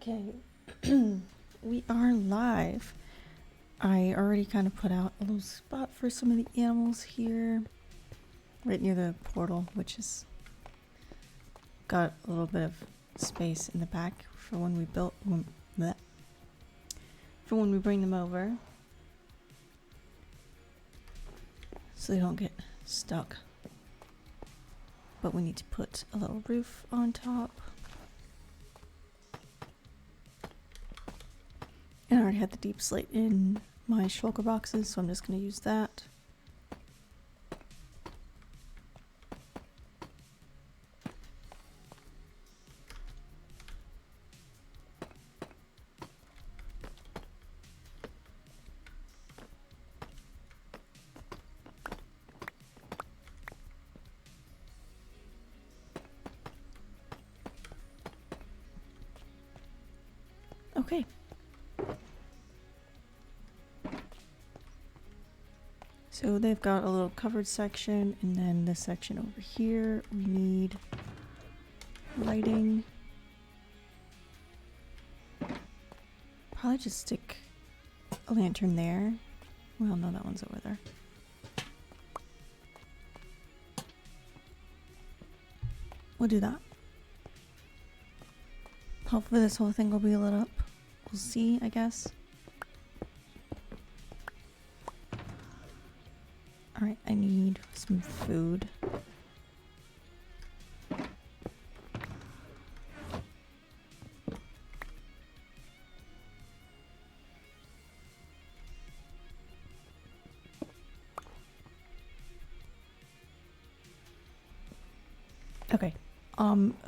Okay, we are live. I already kind of put out a little spot for some of the animals here, right near the portal, which has got a little bit of space in the back for when we for when we bring them over, so they don't get stuck. But we need to put a little roof on top. And I already had the deep slate in my shulker boxes, so I'm just going to use that. Okay. So they've got a little covered section, and then this section over here, we need lighting. Probably just stick a lantern there. Well, no, that one's over there. We'll do that. Hopefully this whole thing will be lit up. We'll see, I guess. Alright, I need some food. Okay.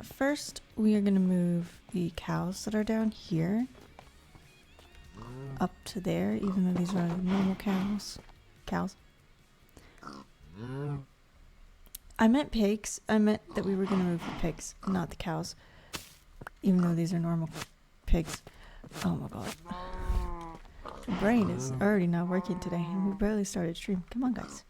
First we are gonna move the cows that are down here up to there, even though these are normal cows. I meant pigs. I meant that we were gonna move the pigs, not the cows. Even though these are normal pigs. Oh my god. My brain is already not working today, and we barely started stream. Come on, guys.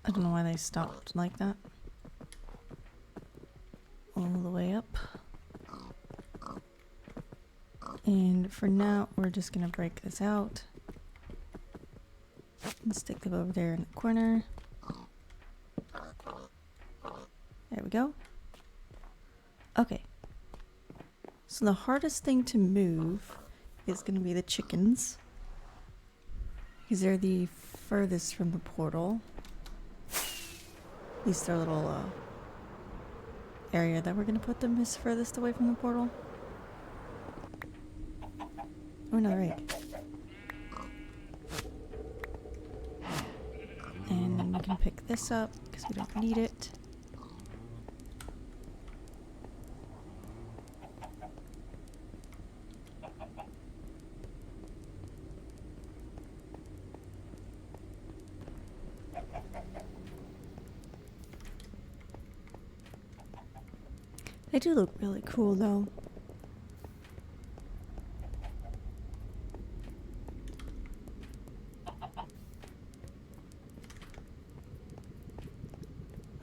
I don't know why they stopped like that. All the way up. And for now, we're just gonna break this out and stick them over there in the corner. There we go. Okay. So the hardest thing to move is gonna be the chickens, because they're the furthest from the portal. At least their little area that we're gonna put them is furthest away from the portal. Oh, another egg. And then we can pick this up because we don't need it. They do look really cool though.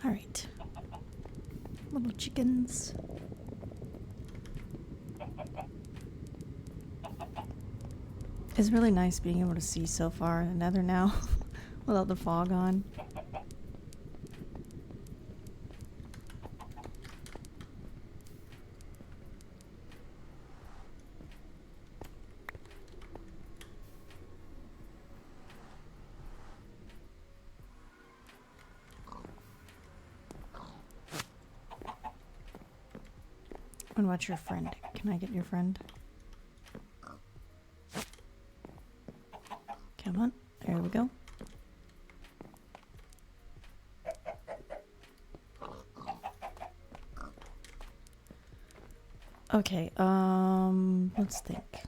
Alright. Little chickens. It's really nice being able to see so far in the nether now without the fog on. What about your friend? Can I get your friend? Come on. There we go. Okay, let's think.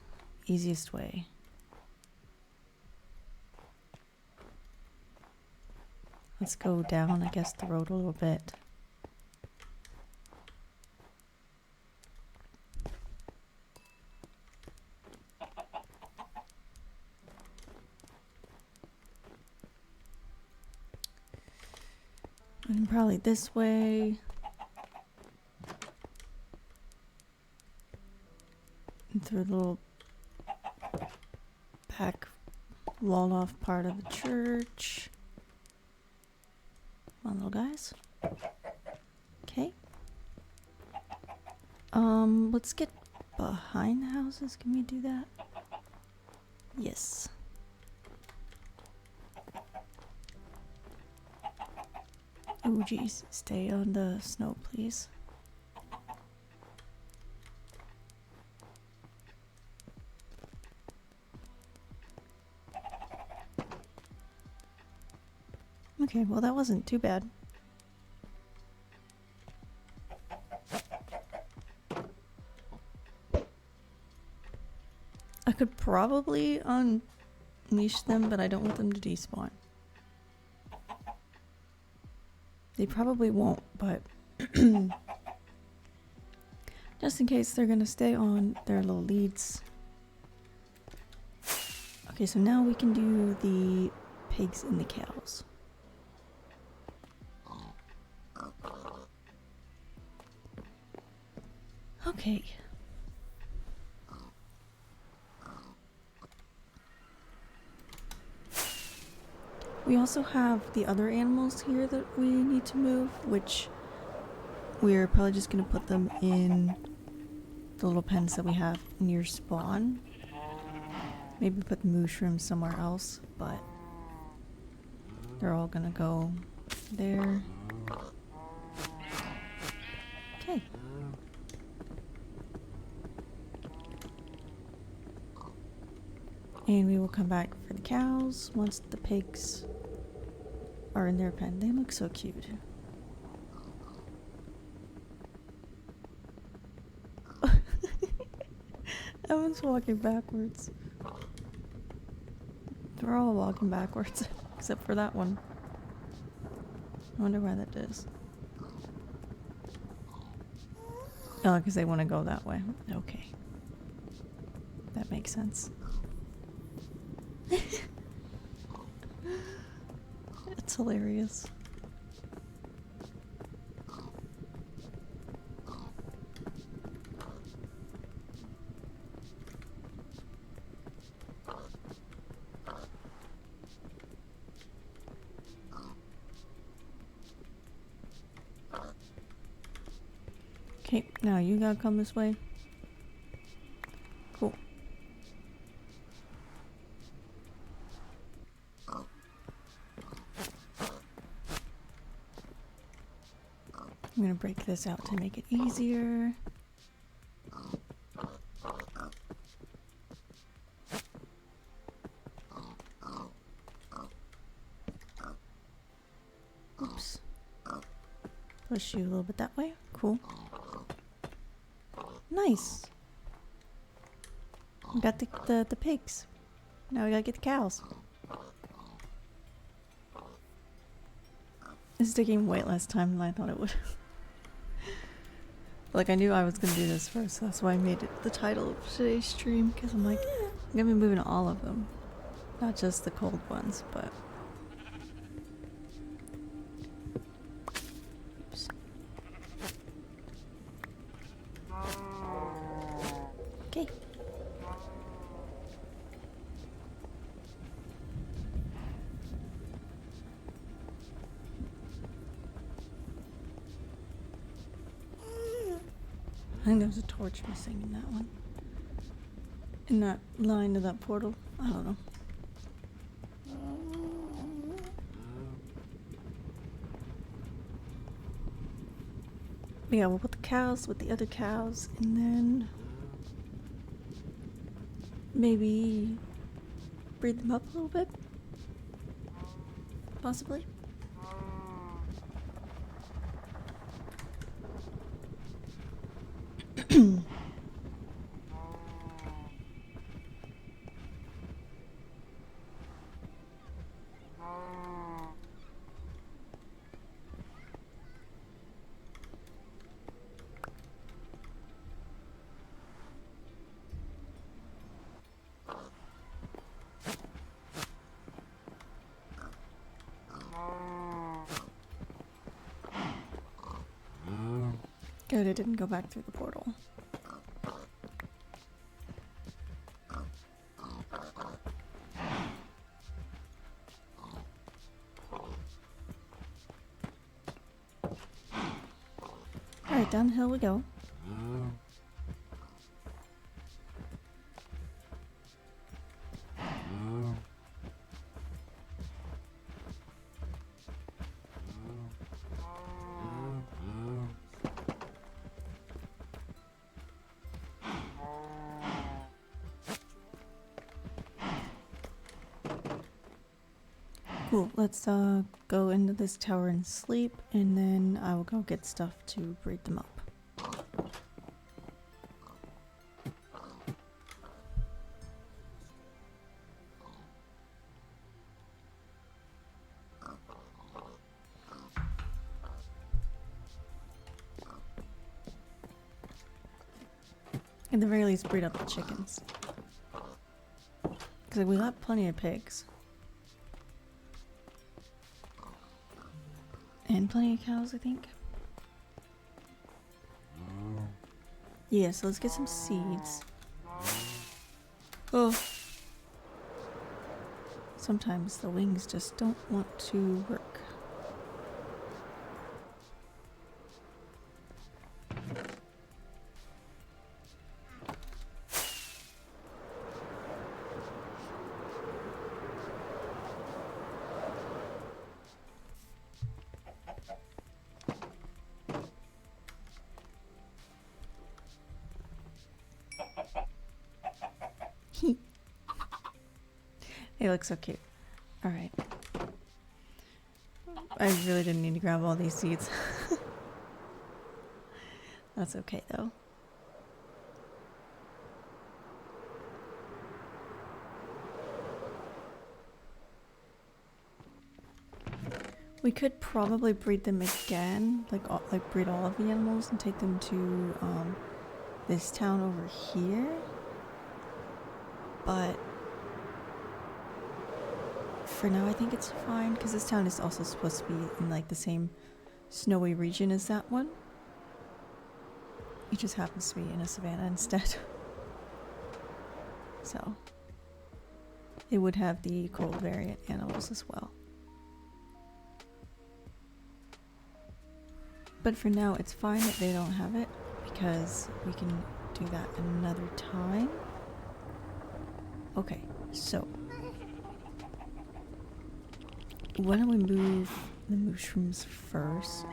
Easiest way. Let's go down, I guess, the road a little bit. And probably this way. And through the little back walled off part of the church. Come on, little guys. Okay. Let's get behind the houses. Can we do that? Yes. Oh, geez. Stay on the snow, please. Okay, well, that wasn't too bad. I could probably unleash them, but I don't want them to despawn. They probably won't, but just in case they're gonna stay on their little leads. Okay, so now we can do the pigs and the cows. Okay. We also have the other animals here that we need to move, which we're probably just going to put them in the little pens that we have near spawn. Maybe put the mushrooms somewhere else, but they're all going to go there. Okay. And we will come back for the cows once the pigs are in their pen. They look so cute. Evan's walking backwards. They're all walking backwards, except for that one. I wonder why that is. Oh, because they want to go that way. Okay. That makes sense. It's hilarious. Okay, now you gotta come this way. Cool. I'm gonna break this out to make it easier. Oops. Push you a little bit that way. Cool. Nice. We got the pigs. Now we gotta get the cows. This is taking way less time than I thought it would. Like, I knew I was gonna do this first, so that's why I made it the title of today's stream, because I'm like, I'm gonna be moving all of them. Not just the cold ones, but... Oops. Okay. I think there's a torch missing in that one. In that line of that portal. I don't know. But yeah, we'll put the cows with the other cows and then maybe breed them up a little bit. Possibly. Good, it didn't go back through the portal. Alright, downhill we go. Cool, let's go into this tower and sleep, and then I will go get stuff to breed them up. At the very least, breed up the chickens. Because we got plenty of pigs. And plenty of cows, I think. Yeah, so let's get some seeds. Oh. Sometimes the wings just don't want to work. They look so cute. Alright. I really didn't need to grab all these seeds. That's okay though. We could probably breed them again, like breed all of the animals and take them to this town over here. But for now, I think it's fine because this town is also supposed to be in like the same snowy region as that one. It just happens to be in a savanna instead. So it would have the cold variant animals as well. But for now, it's fine that they don't have it because we can do that another time. Okay, so why don't we move the mushrooms first?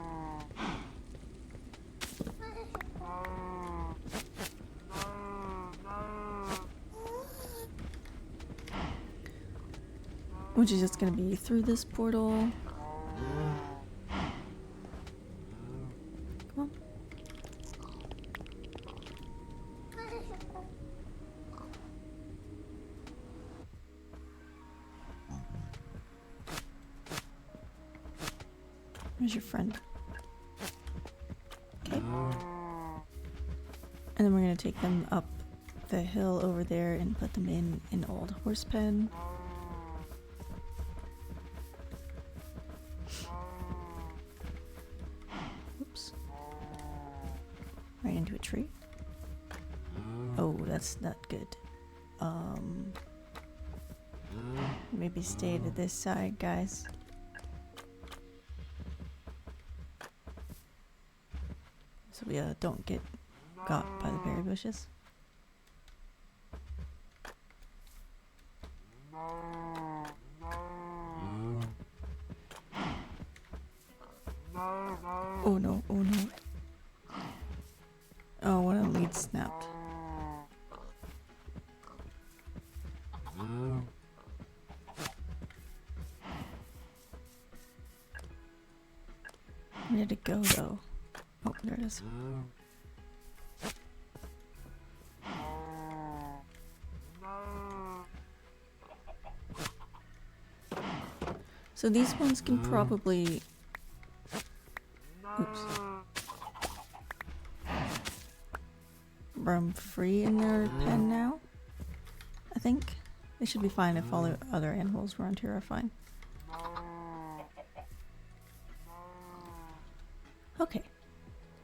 Which is just gonna be through this portal. Come on. Where's your friend? Okay. And then we're gonna take them up the hill over there and put them in an old horse pen. Oops. Right into a tree. Oh, that's not good. Maybe stay to this side, guys. So we don't get got by the berry bushes. Oh no, oh no. Oh, one of the leads snapped. Where did it go though? Oh, there it is. So these ones can probably... Oops. Roam free in their pen now, I think. They should be fine if all the other animals around here are fine. Okay.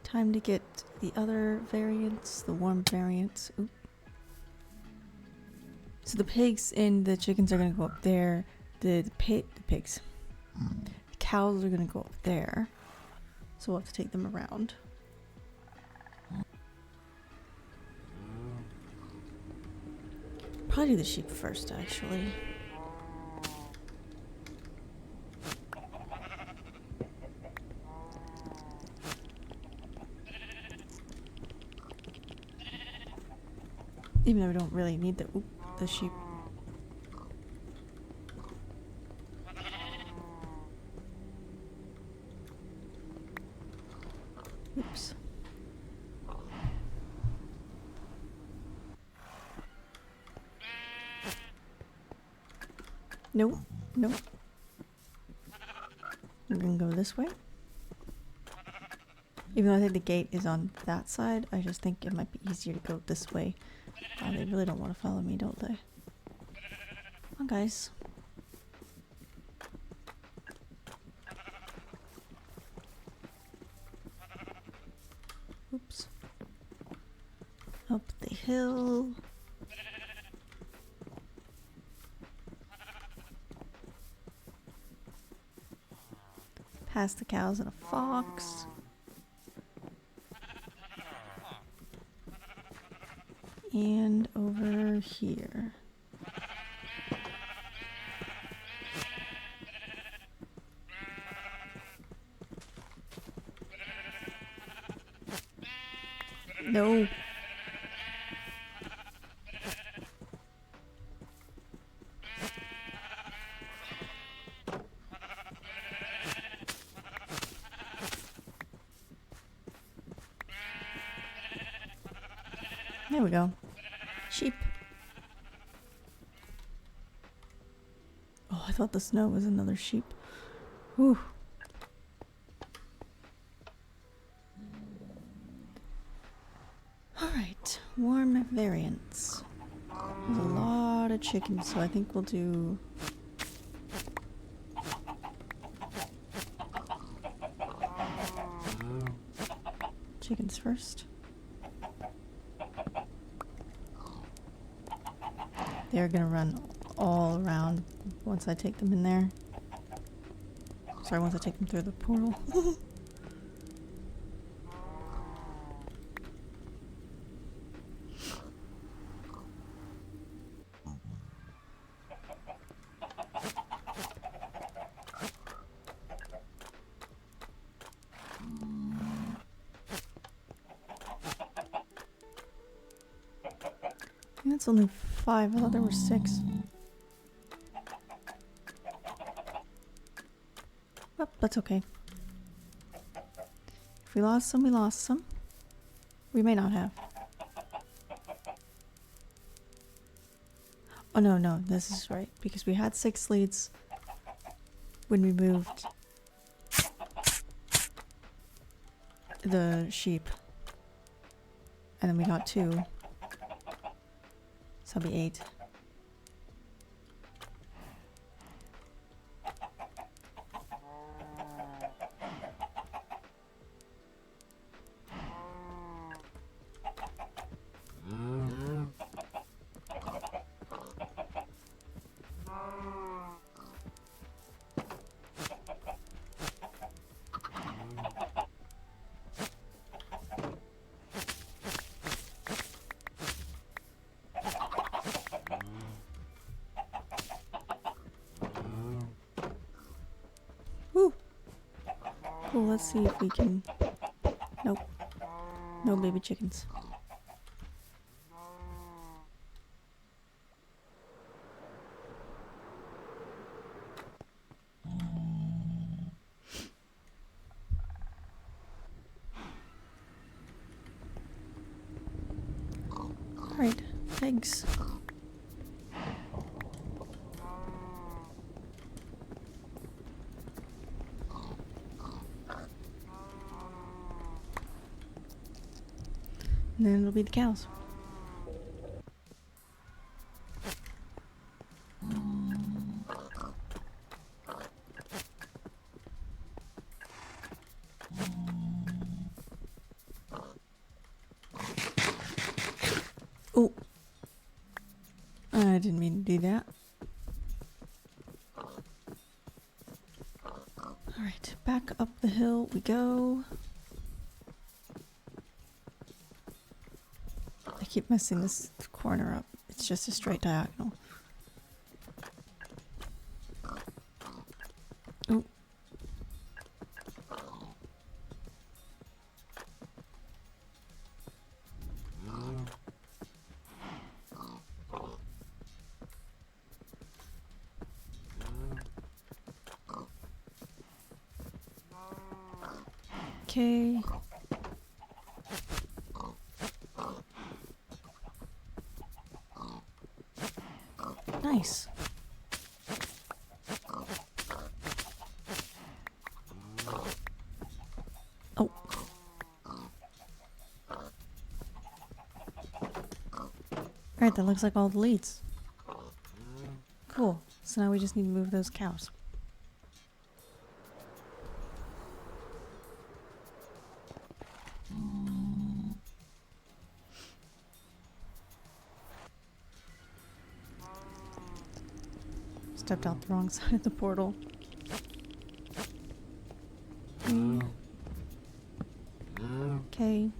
Time to get the other variants, the warm variants. Oop. So the pigs and the chickens are gonna go up there. The pigs. The cows are gonna go up there. So we'll have to take them around. Probably do the sheep first, actually. Even though we don't really need the sheep. Oops. Nope. Nope. We're gonna go this way. Even though I think the gate is on that side, I just think it might be easier to go this way. They really don't want to follow me, don't they? Come on, guys. Oops. Up the hill. Past the cows and a fox. And over here. No. There we go. Sheep. Oh, I thought the snow was another sheep. Whew. Alright, warm variants. There's a lot of chickens, so I think we'll do... chickens first. They're gonna run all around once I take them in there. Sorry, once I take them through the portal. That's only 5. I thought there were 6. But that's okay. If we lost some, we lost some. We may not have. Oh no, no, this is right. Because we had 6 leads when we moved the sheep. And then we got 2. So that'll be 8. Woo! Cool, let's see if we can... Nope. No baby chickens. Alright, eggs. And then it'll be the cows. I didn't mean to do that. Alright, back up the hill we go. I keep messing this corner up. It's just a straight diagonal. Oh. Okay. Nice. Oh. Alright, that looks like all the leads. Cool. So now we just need to move those cows. Stepped out the wrong side of the portal. Okay.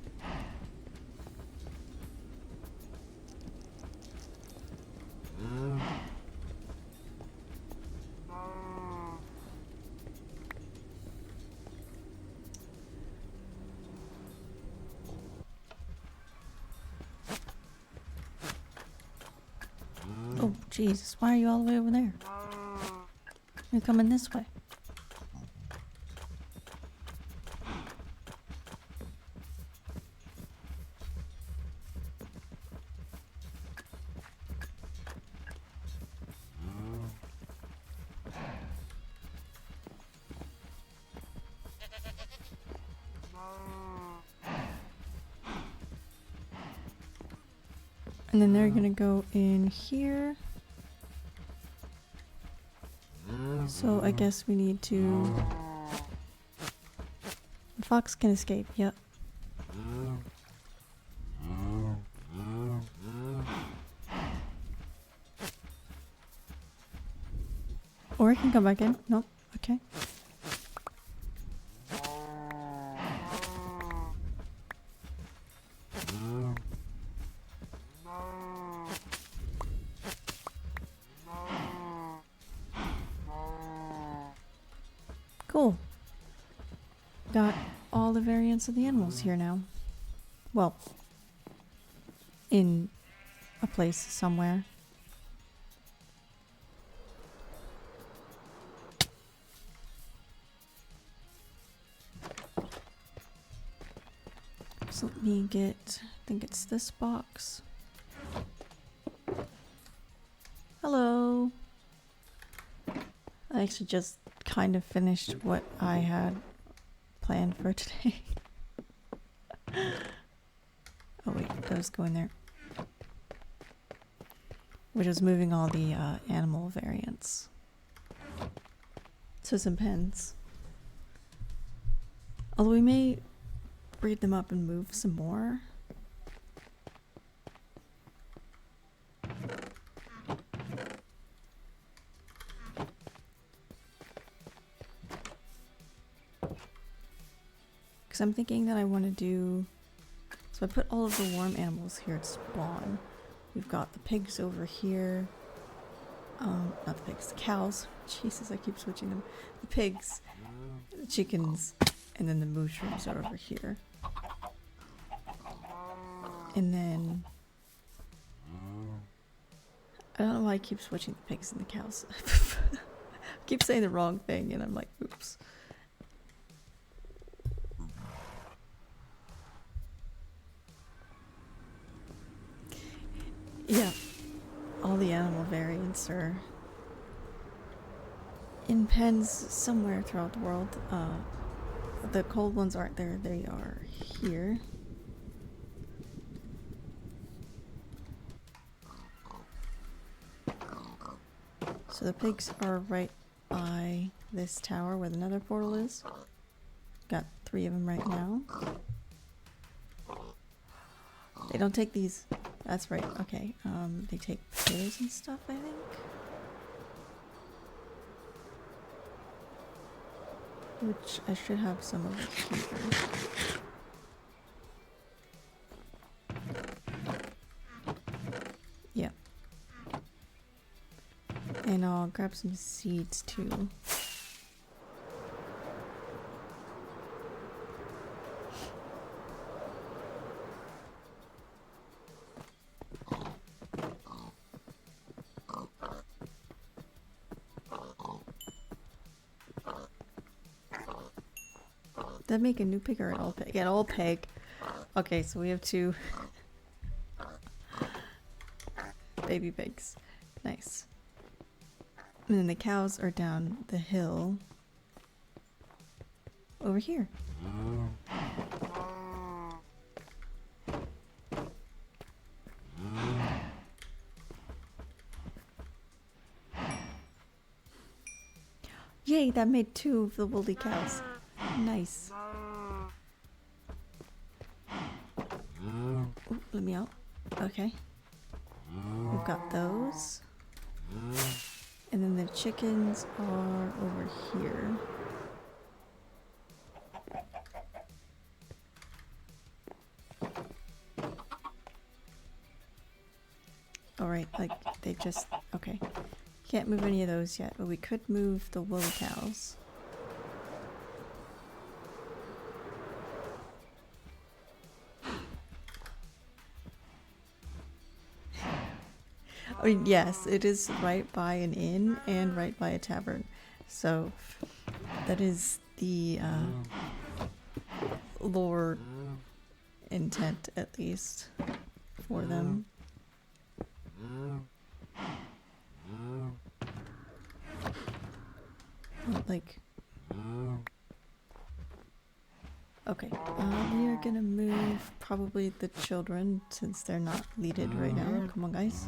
Oh, Jesus. Why are you all the way over there? You're coming this way. And then they're gonna go in here. So I guess we need to... The fox can escape, yep. Or it can come back in. Nope. Okay. Cool. Got all the variants of the animals here now. Well, in a place somewhere. So let me get, I think it's this box. Hello. I actually just kind of finished what I had planned for today. Oh wait, those go in there. Which was moving all the animal variants. So some pens. Although we may breed them up and move some more. Because I'm thinking that I want to do... So I put all of the warm animals here to spawn. We've got the pigs over here. Not the pigs, the cows. Jesus, I keep switching them. The pigs, the chickens, and then the mushrooms are over here. And then... I don't know why I keep switching the pigs and the cows. I keep saying the wrong thing and I'm like, oops. Yeah, all the animal variants are in pens somewhere throughout the world. The cold ones aren't there, they are here. So the pigs are right by this tower where the nether portal is. Got 3 of them right now. They don't take these. That's right. Okay. They take potatoes and stuff, I think. Which I should have some of it here. Yeah. And I'll grab some seeds too. Did I make a new pig or an old pig? Yeah, an old pig. Okay, so we have two baby pigs. Nice. And then the cows are down the hill over here. Yay, that made two of the woolly cows. Nice. Ooh, let me out. Okay. We've got those. And then the chickens are over here. Alright, like, they just... Okay. Can't move any of those yet, but we could move the woolly cows. I mean, yes, it is right by an inn and right by a tavern. So, that is the lore intent, at least, for them. Like... Okay, we are gonna move probably the children since they're not leaded right now. Come on, guys.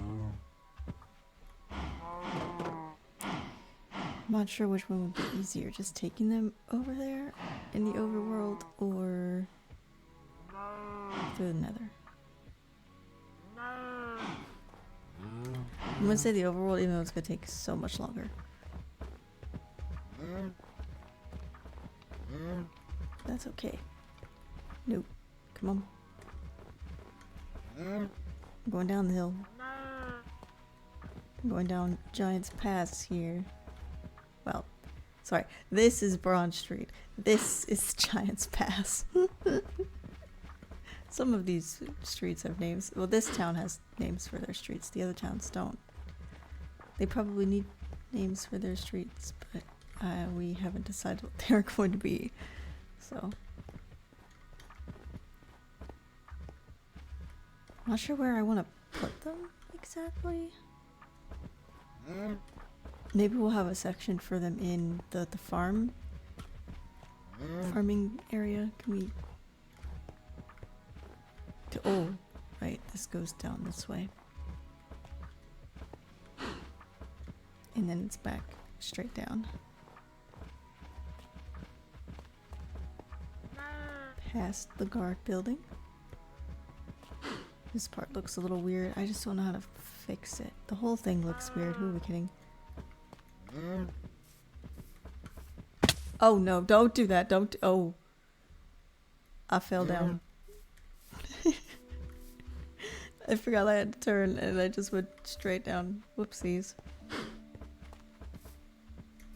I'm not sure which one would be easier, just taking them over there in the overworld or through the nether. I'm gonna say the overworld even though it's gonna take so much longer. That's okay. Nope. Come on. I'm going down the hill. I'm going down Giant's Pass here. Well, sorry. This is Bronze Street. This is Giant's Pass. Some of these streets have names. Well, this town has names for their streets. The other towns don't. They probably need names for their streets, but we haven't decided what they're going to be. So... I'm not sure where I want to put them exactly. Maybe we'll have a section for them in the farming area. Can we... Oh, right. This goes down this way. And then it's back straight down. Past the guard building. This part looks a little weird. I just don't know how to fix it. The whole thing looks weird. Who are we kidding? Oh no, don't do that. Don't. Oh. I fell down. I forgot I had to turn and I just went straight down. Whoopsies.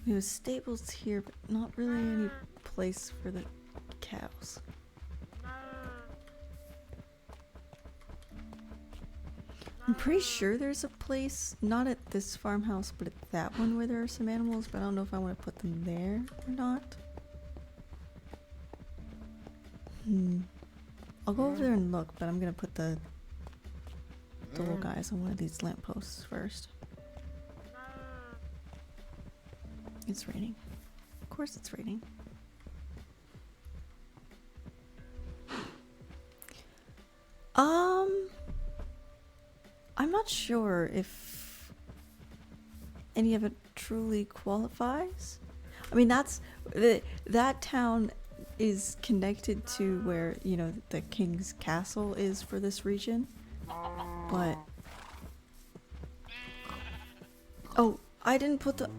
There was stables here, but not really any place for the cows. I'm pretty sure there's a place, not at this farmhouse, but at that one where there are some animals, but I don't know if I want to put them there or not. I'll go over there and look, but I'm gonna put the little guys on one of these lampposts first. It's raining. Of course it's raining. I'm not sure if any of it truly qualifies. I mean, that's that town is connected to where, you know, the king's castle is for this region. But oh, I didn't put the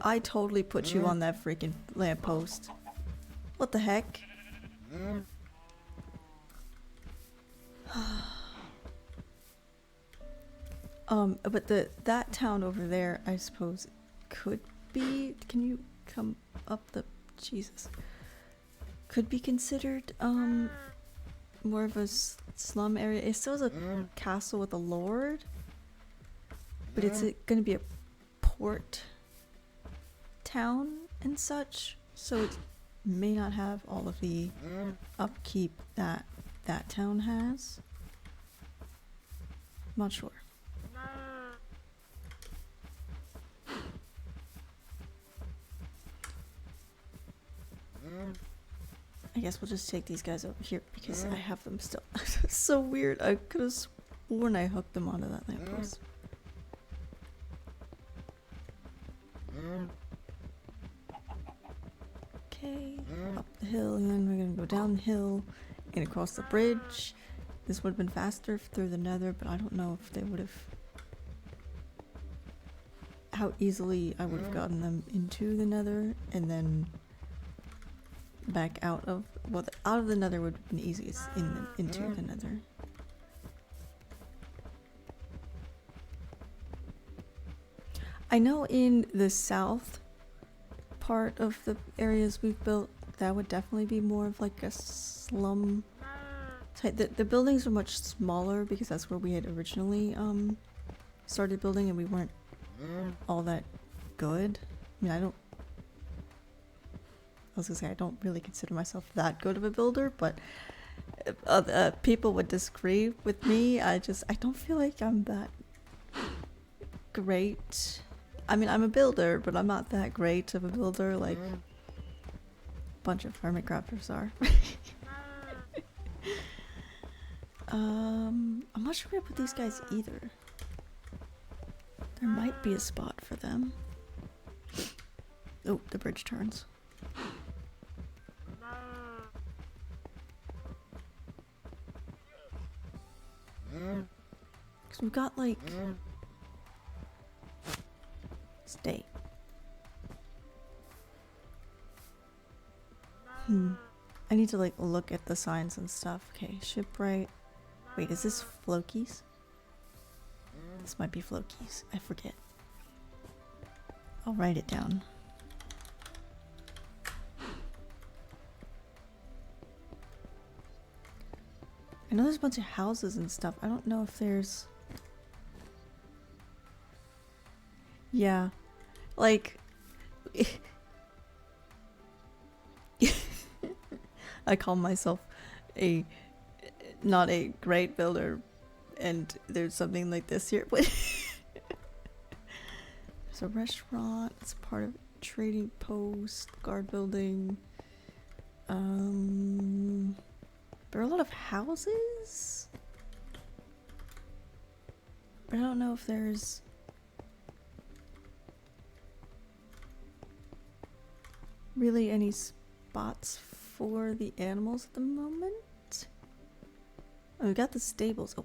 I totally put you on that freaking lamppost. What the heck? But that town over there, I suppose, could be. Can you come up the? Jesus. Could be considered more of a slum area. It still has a castle with a lord, but it's gonna be a port town and such, so it may not have all of the upkeep that that town has. Not sure. I guess we'll just take these guys over here because I have them still. It's so weird. I could have sworn I hooked them onto that lamppost. Okay, up the hill, and then we're gonna go down the hill and across the bridge. This would have been faster through the nether, but I don't know if they would have... how easily I would have gotten them into the nether and then back out of... well, out of the nether would have been easiest into the nether. I know in the south part of the areas we've built, that would definitely be more of like a slum type. The buildings are much smaller because that's where we had originally started building, and we weren't all that good. I mean, I was gonna say I don't really consider myself that good of a builder, but people would disagree with me. I don't feel like I'm that great. I mean, I'm a builder, but I'm not that great of a builder like a bunch of hermit crafters are. I'm not sure where to put these guys either. There might be a spot for them. Oh, the bridge turns. Because we've got like... stay. I need to like look at the signs and stuff. Okay, shipwright. Wait, is this Floki's? This might be Floki's. I forget. I'll write it down. I know there's a bunch of houses and stuff. I don't know if there's... yeah. Like... I call myself not a great builder, and there's something like this here. But there's a restaurant. It's part of trading post, guard building. There are a lot of houses, but I don't know if there's... really any spots for the animals at the moment. Oh, we got the stables. Oh,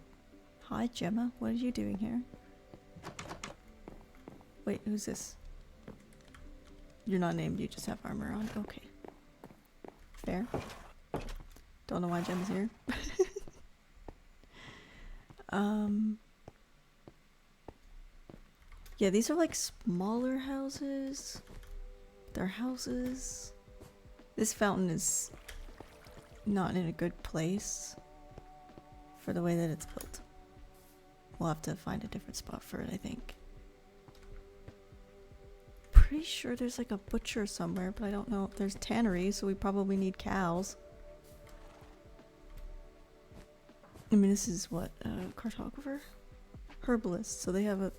hi Gemma. What are you doing here? Wait, who's this? You're not named, you just have armor on. Okay. Fair. Don't know why Gemma's here. Yeah, these are like smaller houses. They're houses. This fountain is not in a good place for the way that it's built. We'll have to find a different spot for it, I think. Pretty sure there's like a butcher somewhere, but I don't know. There's tannery, so we probably need cows. I mean, this is what, cartographer? Herbalist, so they have a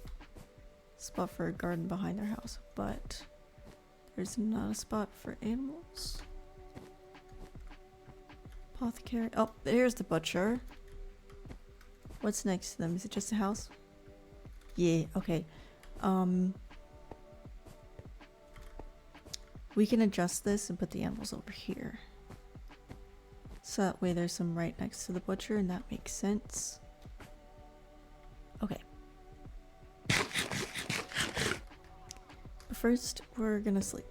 spot for a garden behind their house, but there's not a spot for animals. Apothecary. Oh, there's the butcher. What's next to them? Is it just a house? Yeah, okay. We can adjust this and put the animals over here. So that way there's some right next to the butcher, and that makes sense. Okay. But first, we're gonna sleep.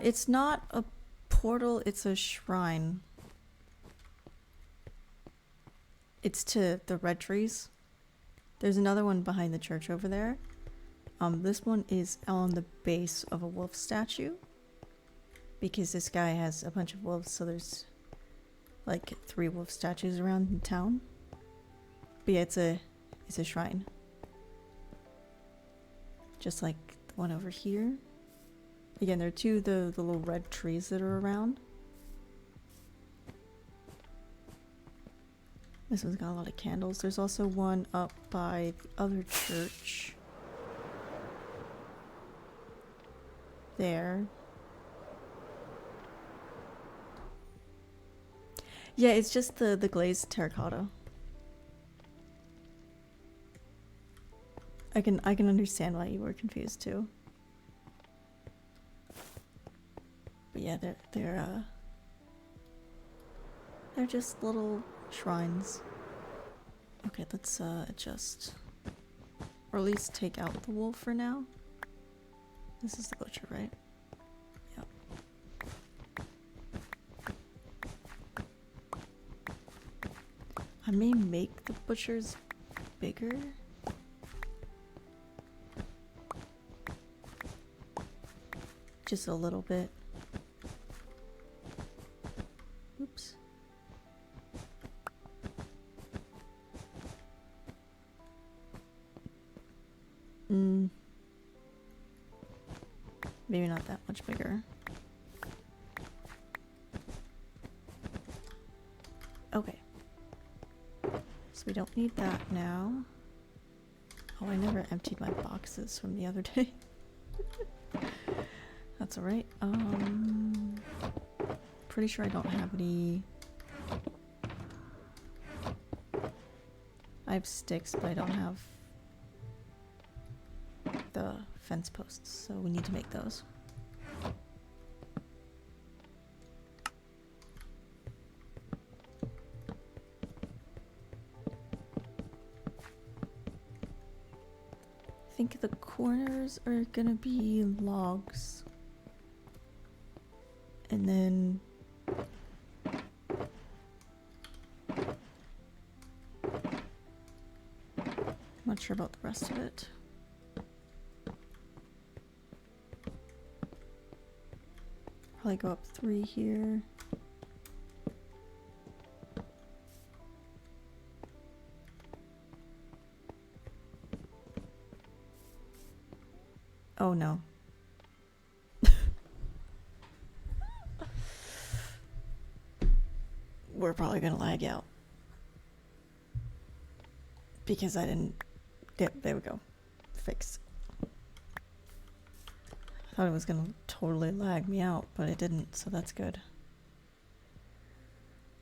It's not a portal, it's a shrine. It's to the red trees. There's another one behind the church over there. This one is on the base of a wolf statue. Because this guy has a bunch of wolves, so there's like 3 wolf statues around in town. But yeah, it's a shrine. Just like the one over here. Again, there are 2 the little red trees that are around. This one's got a lot of candles. There's also one up by the other church. There. Yeah, it's just the glazed terracotta. I can understand why you were confused too. But yeah, they're just little shrines. Okay, let's adjust, or at least take out the wolf for now. This is the butcher, right? Yep. I may make the butchers bigger. Just a little bit. Oops. Maybe not that much bigger. Okay. So we don't need that now. Oh, I never emptied my boxes from the other day. That's alright. Pretty sure I don't have any. I have sticks, but I don't have the fence posts, so we need to make those. I think the corners are gonna be logs. And then I'm not sure about the rest of it. Probably go up 3 here. Oh no. We're probably gonna lag out. Because I didn't. Yeah, there we go. Fixed. I thought it was gonna totally lag me out, but it didn't, so that's good.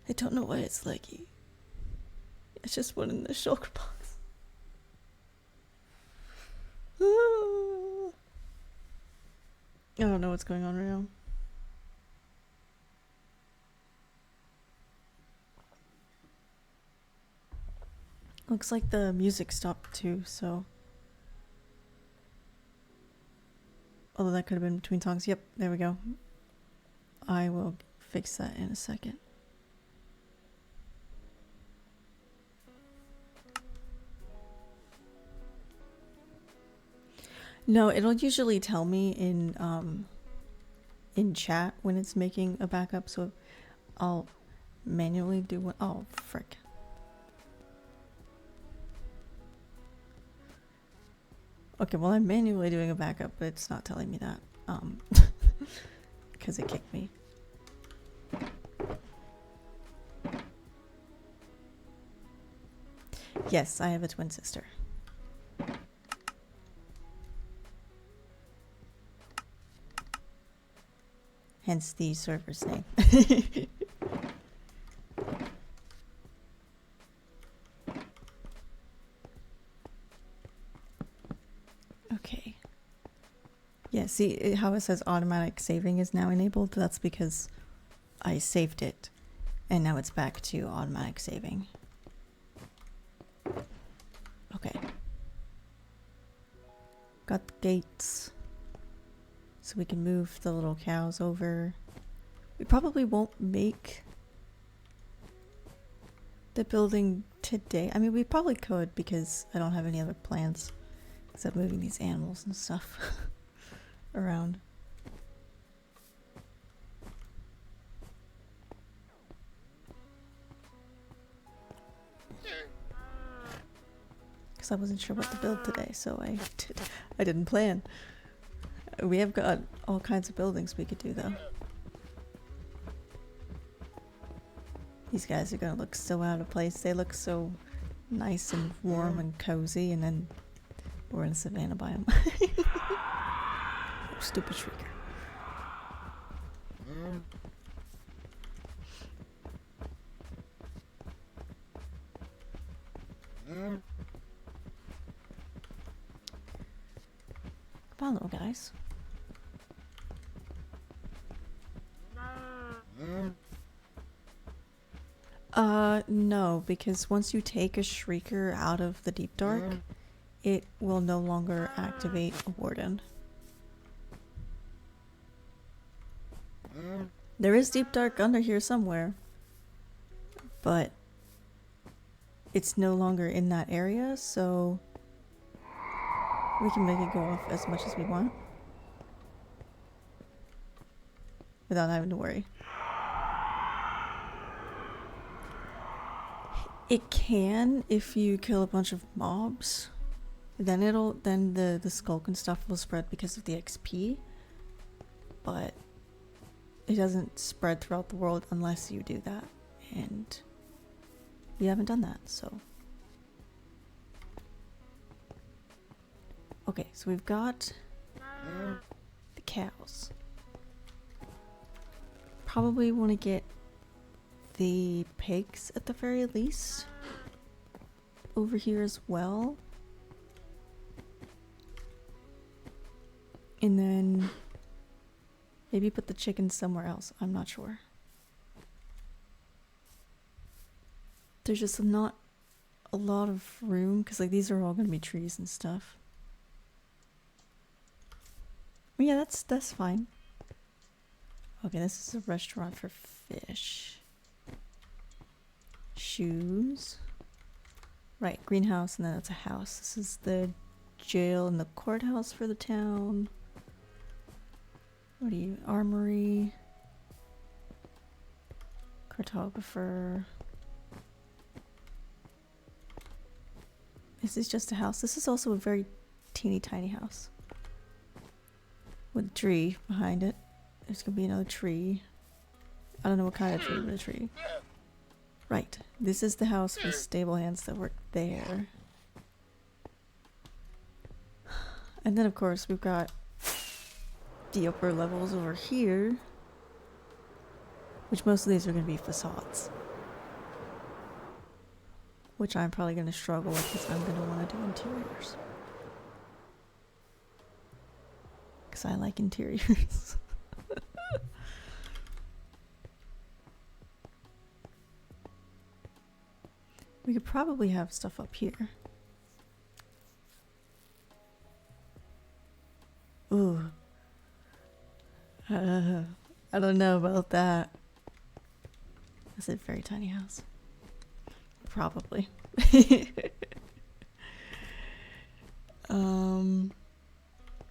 I don't know why it's laggy. It's just one in the shulker box. I don't know what's going on right now. Looks like the music stopped too, so. Although that could have been between songs. Yep, there we go. I will fix that in a second. No, it'll usually tell me in chat when it's making a backup, so I'll manually do one. Oh, frick. Okay, well, I'm manually doing a backup, but it's not telling me that. Because it kicked me. Yes, I have a twin sister. Hence the server's name. See how it says automatic saving is now enabled? That's because I saved it and now it's back to automatic saving. Okay. Got the gates so we can move the little cows over. We probably won't make the building today. I mean, we probably could because I don't have any other plans except moving these animals and stuff around. Because I wasn't sure what to build today, so I didn't plan. We have got all kinds of buildings we could do though. These guys are gonna look so out of place. They look so nice and warm and cozy, and then we're in a savanna biome. Oh, stupid shrieker. Come on, little guys. No, because once you take a shrieker out of the deep dark, it will no longer activate a warden. There is deep dark under here somewhere, but it's no longer in that area, so we can make it go off as much as we want without having to worry. It can if you kill a bunch of mobs. Then the skulk and stuff will spread because of the XP. But it doesn't spread throughout the world unless you do that. And we haven't done that, so. Okay, so we've got the cows. Probably want to get the pigs at the very least over here as well. And then maybe put the chickens somewhere else. I'm not sure. There's just not a lot of room because like these are all going to be trees and stuff. But yeah, that's fine. Okay, this is a restaurant for fish. Shoes. Right, greenhouse, and then it's a house. This is the jail and the courthouse for the town. What do you... Armory. Cartographer. This is just a house. This is also a very teeny tiny house. With a tree behind it. There's gonna be another tree. I don't know what kind of tree, but a tree. Right. This is the house with stable hands that work there. And then of course we've got the upper levels over here. Which most of these are going to be facades. Which I'm probably going to struggle with because I'm going to want to do interiors. Because I like interiors. We could probably have stuff up here. Ooh. I don't know about that. Is it a very tiny house? Probably.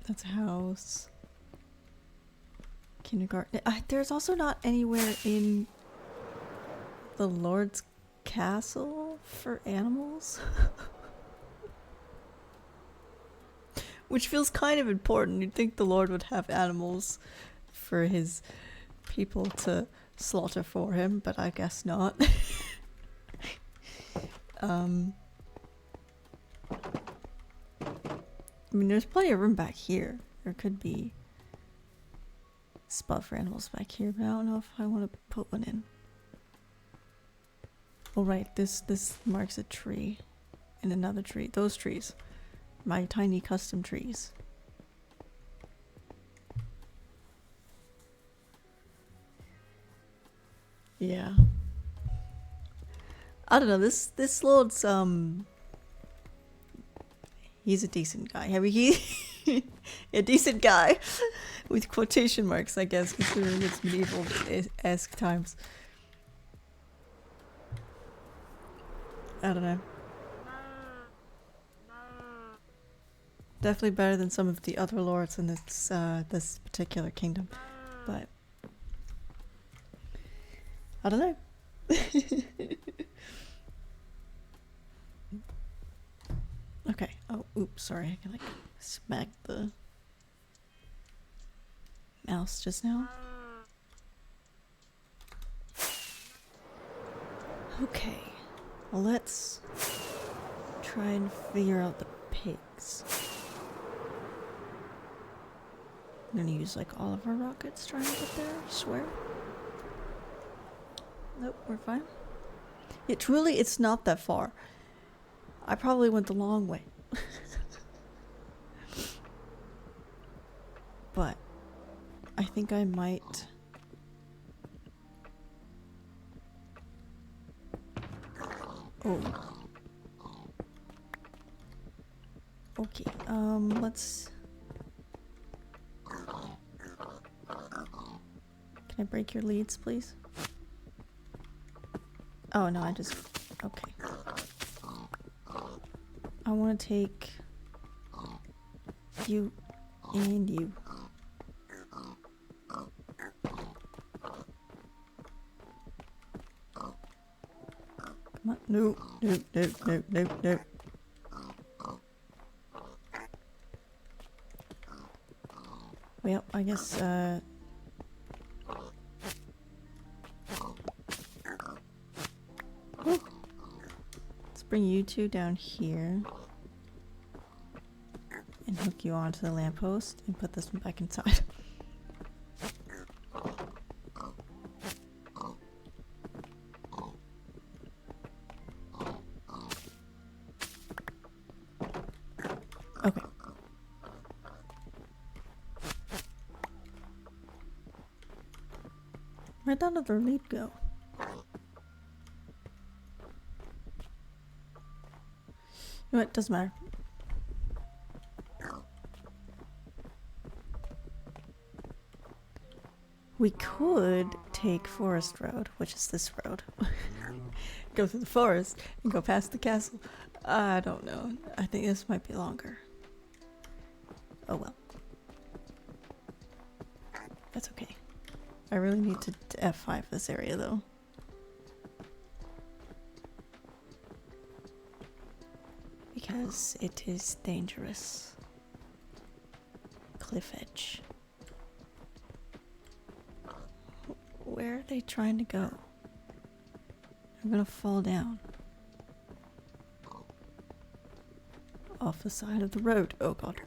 That's a house. Kindergarten. There's also not anywhere in the Lord's castle for animals. Which feels kind of important. You'd think the Lord would have animals for his people to slaughter for him, but I guess not. I mean, there's plenty of room back here. There could be a spot for animals back here, but I don't know if I want to put one in. Oh right, this marks a tree and another tree. Those trees. My tiny custom trees. Yeah. I don't know. This lord's he's a decent guy. I mean, he a decent guy with quotation marks, I guess, considering it's medieval-esque times. I don't know. Definitely better than some of the other lords in this particular kingdom, but I don't know. Okay. Oh, oops. Sorry. I can like smack the mouse just now. Okay. Well, let's try and figure out the pigs. I'm gonna use like all of our rockets trying to get there, I swear. Nope, we're fine. Yeah, truly, it's not that far. I probably went the long way. But I think I might... Oh. Okay, let's... Can I break your leads, please? Oh, no, I just... Okay. I want to take... you and you. Come on. No, no, no, no, no, no. Well, I guess, let's bring you two down here. And hook you onto the lamppost and put this one back inside. Okay. Where'd that other lead go? You know what? Doesn't matter. We could take Forest Road, which is this road. Go through the forest and go past the castle. I don't know. I think this might be longer. Oh well. That's okay. I really need to F5 this area though. Because it is dangerous. Cliff edge. Where are they trying to go? I'm gonna fall down. Off the side of the road. Oh god.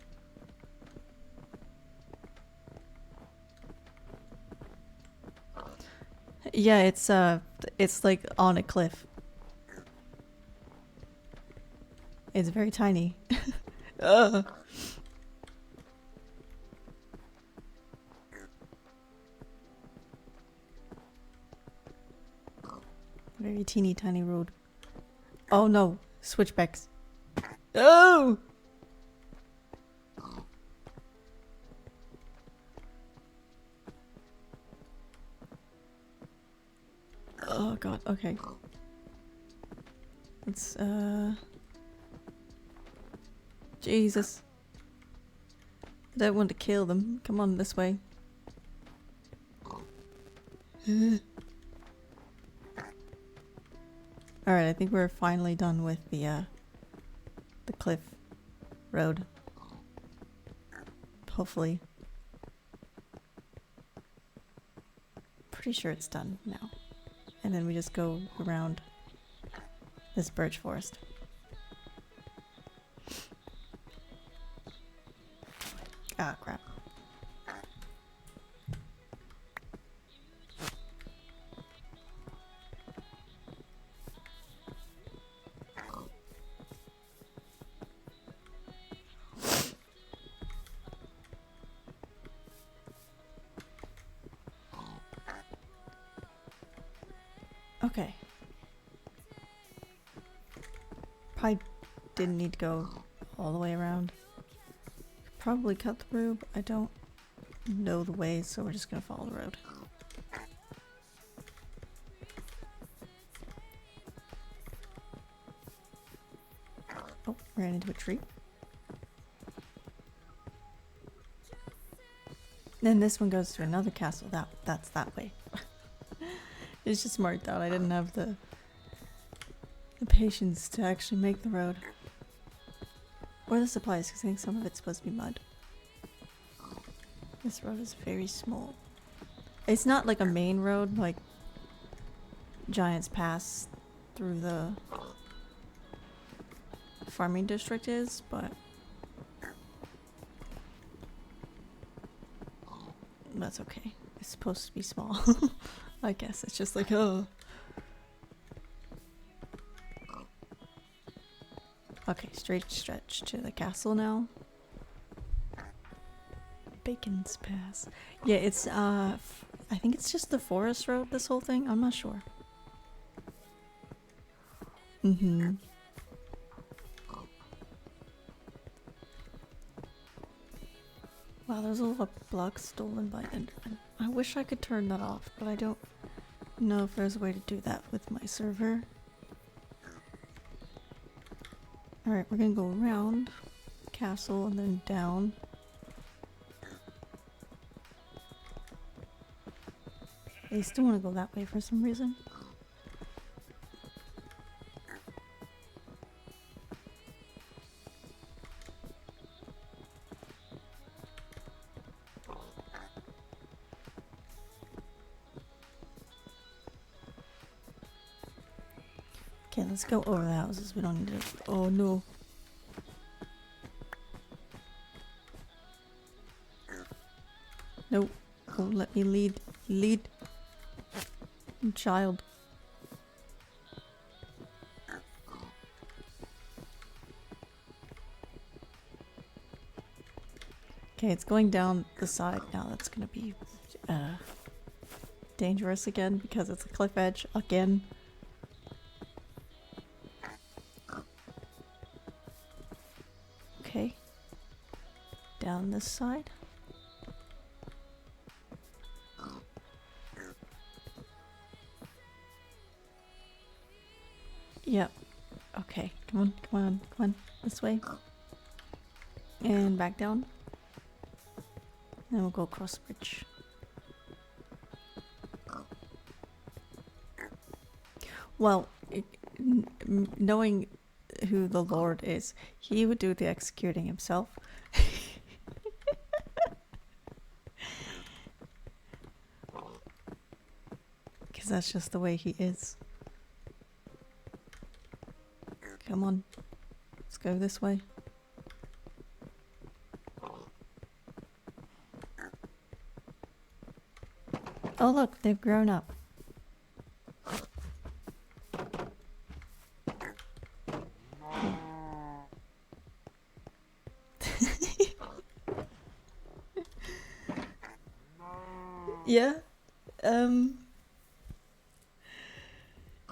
Yeah, it's like on a cliff. It's very tiny. Ugh. Very teeny tiny road. Oh no, switchbacks. Oh! Oh god, okay. Let's, Jesus. I don't want to kill them. Come on, this way. Alright, I think we're finally done with the cliff road. Hopefully. Pretty sure it's done now. And then we just go around this birch forest. Ah, crap. Okay. Probably didn't need to go all the way around. Could probably cut through, but I don't know the way, so we're just gonna follow the road. Oh, ran into a tree. Then this one goes to another castle. That's that way. It's just marked out. I didn't have the patience to actually make the road. Or the supplies, because I think some of it's supposed to be mud. This road is very small. It's not like a main road, like Giants Pass through the farming district is, but that's okay. It's supposed to be small. I guess it's just like, oh. Okay, straight stretch to the castle now. Bacon's Pass. Yeah, it's I think it's just the forest road, this whole thing. I'm not sure. Wow, there's a lot of blocks stolen by Enderman. I wish I could turn that off, but I don't know if there's a way to do that with my server. Alright, we're gonna go around castle and then down. I still want to go that way for some reason. Okay, let's go over the houses. We don't need to. Oh no. Nope. Oh, let me lead. Lead. Child. Okay, it's going down the side now. That's gonna be dangerous again because it's a cliff edge again. Okay. Down this side. Yep. Okay. Come on, come on, come on. This way. And back down. Then we'll go across the bridge. Well, knowing who the Lord is, he would do the executing himself. Because that's just the way he is. Come on. Let's go this way. Oh look, they've grown up. Yeah.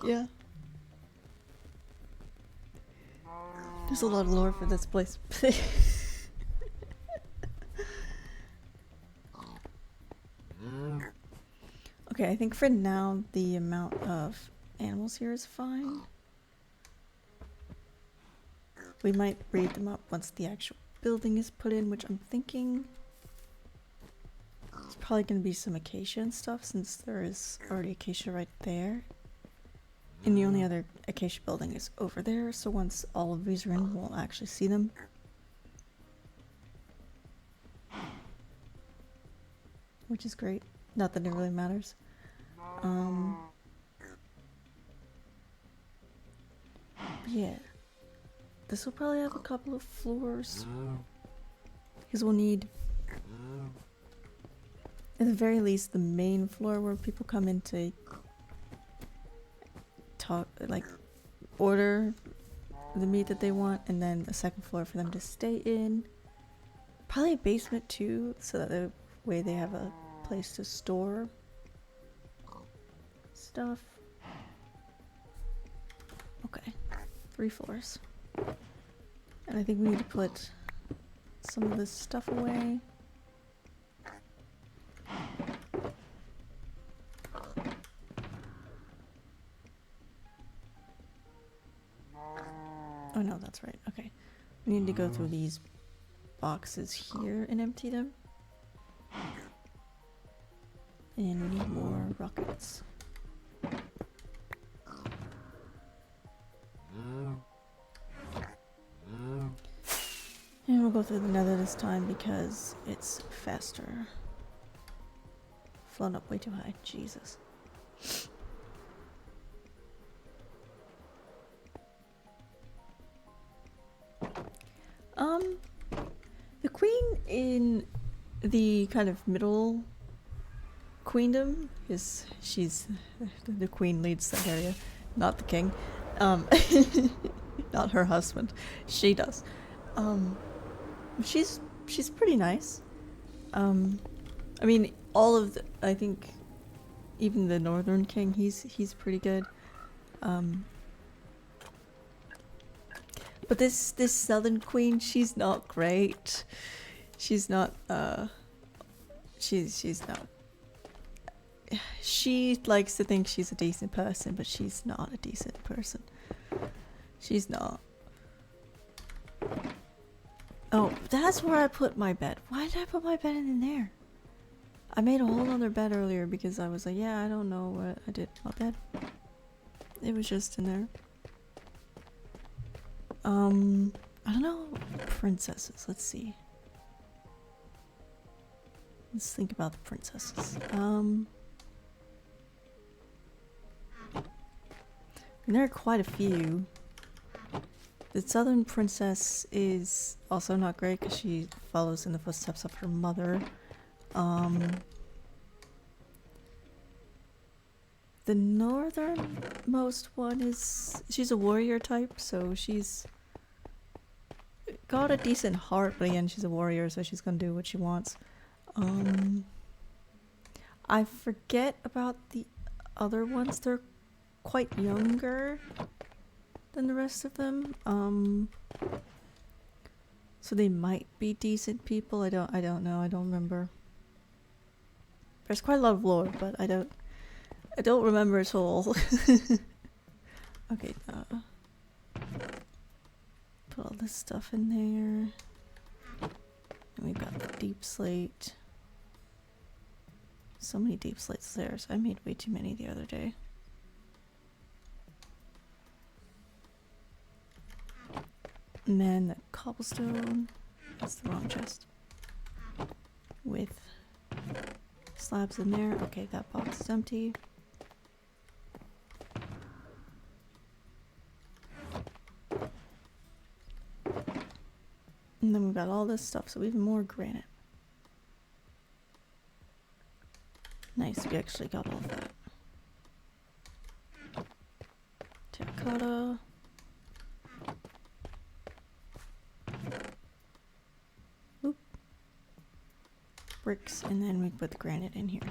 Yeah. There's a lot of lore for this place. Okay, I think for now the amount of animals here is fine. We might breed them up once the actual building is put in, which I'm thinking it's probably going to be some acacia and stuff since there is already acacia right there. And the only other acacia building is over there, so once all of these are in, we'll actually see them. Which is great. Not that it really matters. Yeah. This will probably have a couple of floors. Because we'll need, at the very least, the main floor where people come in to talk, like, order the meat that they want, and then a second floor for them to stay in. Probably a basement too, so that the way they have a place to store stuff. Okay. 3 floors. And I think we need to put some of this stuff away. Oh no, that's right. Okay. We need to go through these boxes here and empty them. And we need more rockets. And we'll go through the nether this time because it's faster. Flown up way too high. Jesus. The queen in the kind of middle queendom is she's the queen leads that area, not the king. Not her husband. She does. She's pretty nice. I mean, all of the, I think even the northern king, he's pretty good. But this southern queen, she's not great. She's not she's not. She likes to think she's a decent person, but she's not a decent person. She's not. Oh, that's where I put my bed. Why did I put my bed in there? I made a whole other bed earlier because I was like, yeah, I don't know what I did with my bed. It was just in there. I don't know. Princesses. Let's see. Let's think about the princesses. And there are quite a few. The southern princess is also not great because she follows in the footsteps of her mother. The northernmost one is... she's a warrior type, so she's got a decent heart, but again, she's a warrior, so she's gonna do what she wants. I forget about the other ones. They're quite younger than the rest of them. So they might be decent people. I don't know. I don't remember. There's quite a lot of lore, but I don't remember it all. Okay, put all this stuff in there. And we've got the deep slate. So many deep slates there, so I made way too many the other day. And then the cobblestone. That's the wrong chest. With slabs in there. Okay, that box is empty. And then we've got all this stuff, so even more granite. Nice, we actually got all of that. Terracotta. Oop. Bricks, and then we put the granite in here.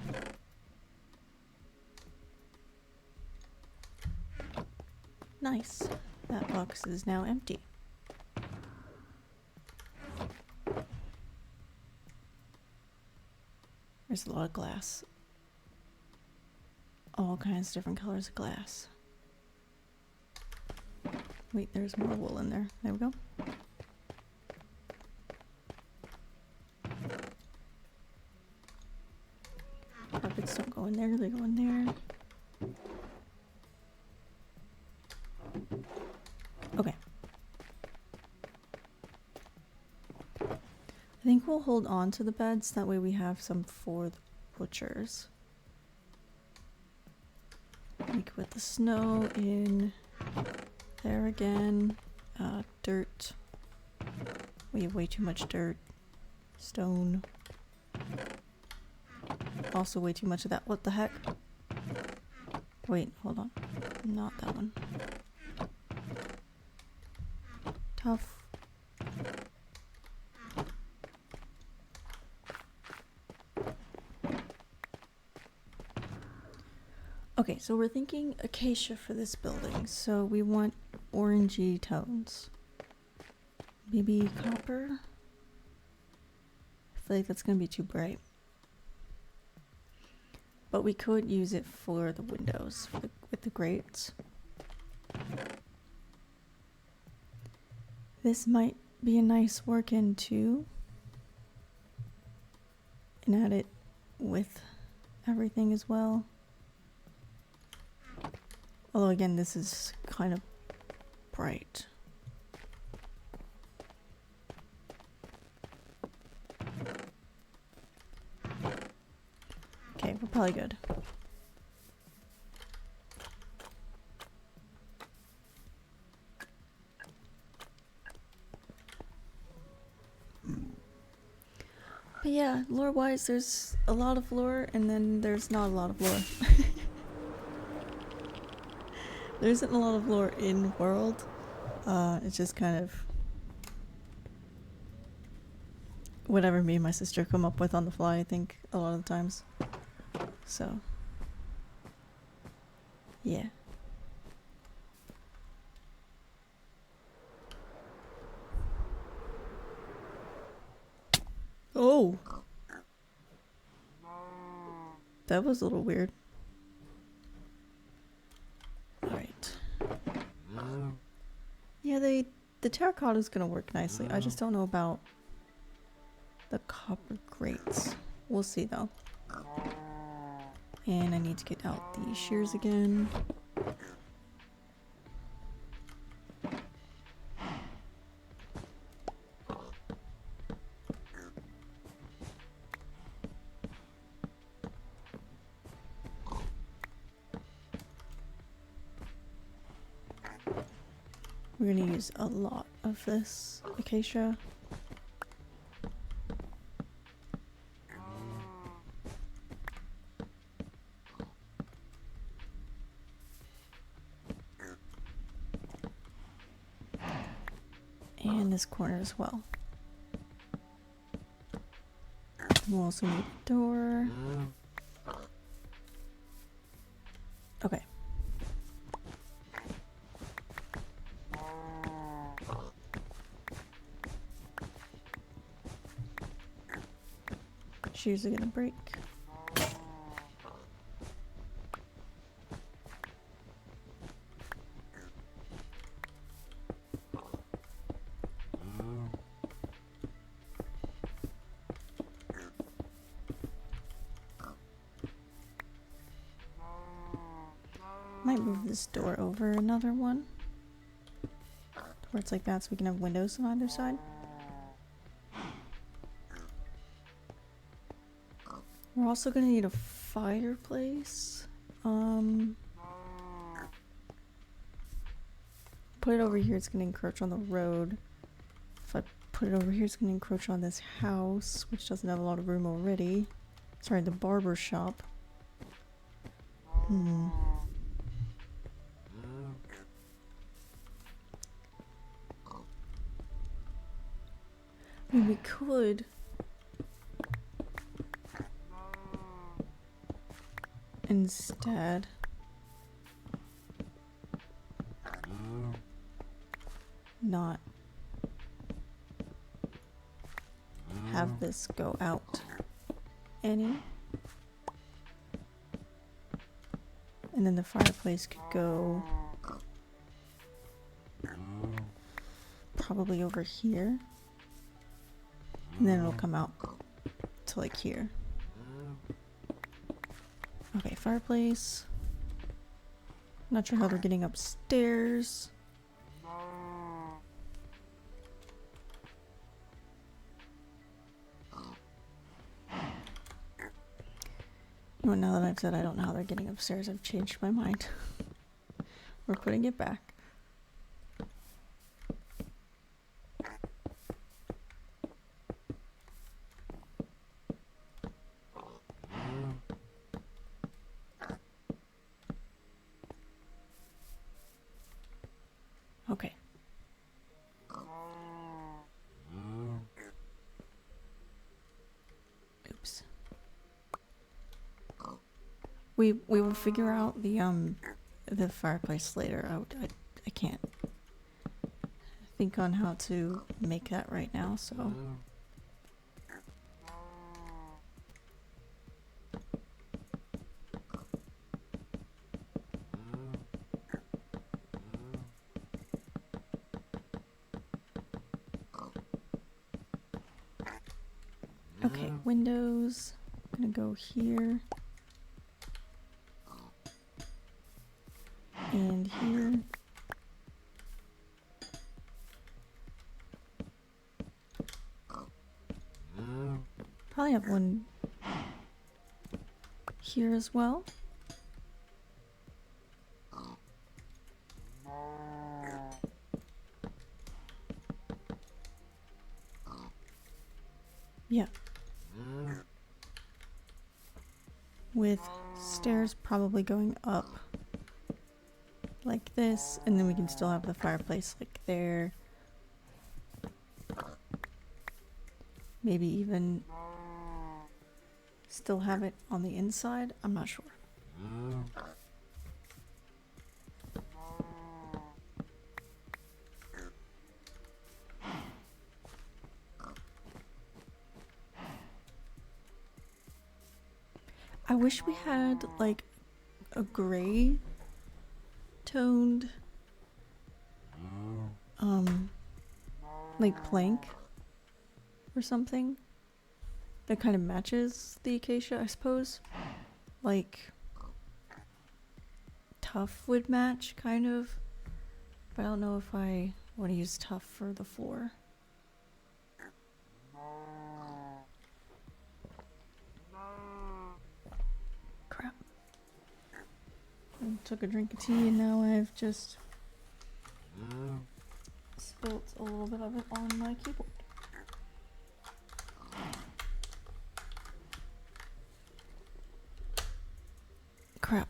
Nice. That box is now empty. There's a lot of glass. All kinds of different colors of glass. Wait, there's more wool in there. There we go. Carpets don't go in there, they go in there. Okay. I think we'll hold on to the beds, that way we have some for the butchers. We can put the snow in there again. Dirt. We have way too much dirt. Stone. Also way too much of that. What the heck? Wait, hold on. Not that one. Tough. Okay, so we're thinking acacia for this building. So we want orangey tones. Maybe copper? I feel like that's gonna be too bright. But we could use it for the windows, with the grates. This might be a nice work-in too. And add it with everything as well. Although again, this is kind of bright. Okay, we're probably good. But yeah, lore-wise, there's a lot of lore, and then there's not a lot of lore. There isn't a lot of lore in world. It's just kind of whatever me and my sister come up with on the fly, I think, a lot of the times. So, yeah. Oh! That was a little weird. Alright. Yeah, the terracotta is gonna work nicely. I just don't know about the copper grates. We'll see though. And I need to get out the shears again. We're gonna use a lot of this acacia. And this corner as well. We'll also need a door. Okay. Shears are gonna break. Might move this door over another one. Where it's like that so we can have windows on either side. We're also gonna need a fireplace. Put it over here, it's gonna encroach on the road. If I put it over here, it's gonna encroach on this house, which doesn't have a lot of room already. Sorry, the barber shop. I mean, we could instead not have this go out any, and then the fireplace could go probably over here, and then it'll come out to like here. Okay, fireplace. Not sure how they're getting upstairs. Well, now that I've said I don't know how they're getting upstairs, I've changed my mind. We're putting it back. Okay. Oops. We will figure out the fireplace later. I can't think on how to make that right now, so. Okay, windows. I'm gonna go here. And here. Probably have one here as well. Yeah. With stairs probably going up like this, and then we can still have the fireplace like there. Maybe even still have it on the inside. I'm not sure. I wish we had like a gray toned like plank or something that kind of matches the acacia, I suppose. Like tough would match kind of, but I don't know if I want to use tough for the floor. Crap. I took a drink of tea and now I've just spilt a little bit of it on my keyboard. Crap.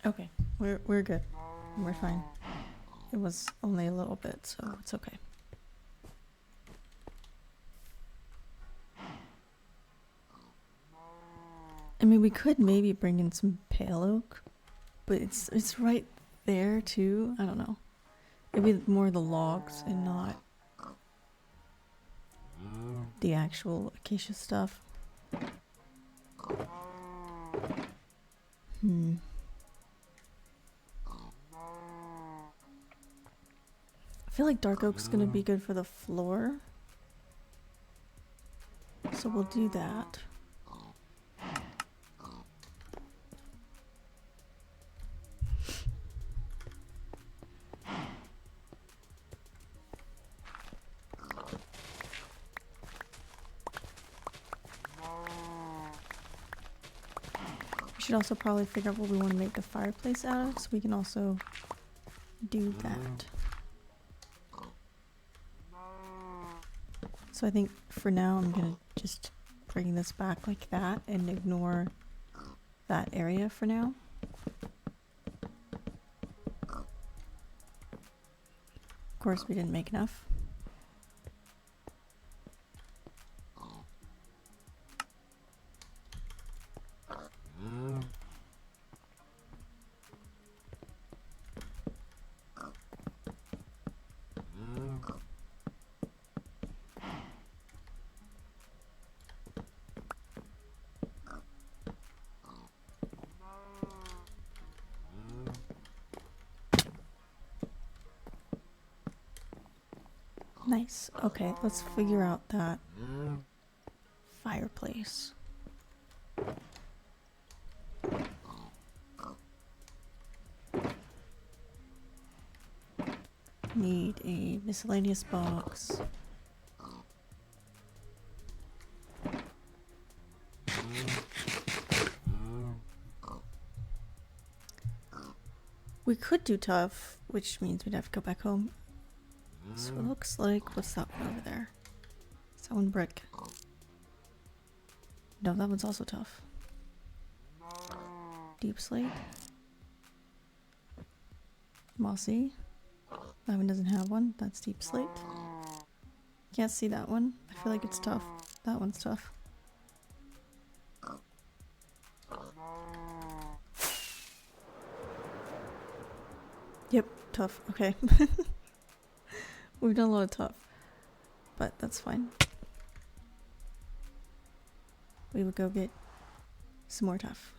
Okay, we're good. We're fine. It was only a little bit, so it's okay. I mean, we could maybe bring in some pale oak, but it's right there too. I don't know. It'd be more the logs and not the actual acacia stuff. I feel like dark oak's gonna be good for the floor, so we'll do that. We should also probably figure out what we want to make the fireplace out of, so we can also do that. So I think for now I'm gonna just bring this back like that and ignore that area for now. Of course we didn't make enough. Nice. Okay, let's figure out that fireplace. Need a miscellaneous box. We could do tough, which means we'd have to go back home. So it looks like, what's that one over there? Is that one brick? No, that one's also tough. Deep slate. Mossy. That one doesn't have one. That's deep slate. Can't see that one. I feel like it's tough. That one's tough. Yep, tough. Okay. We've done a lot of tough. But that's fine. We would go get some more tough.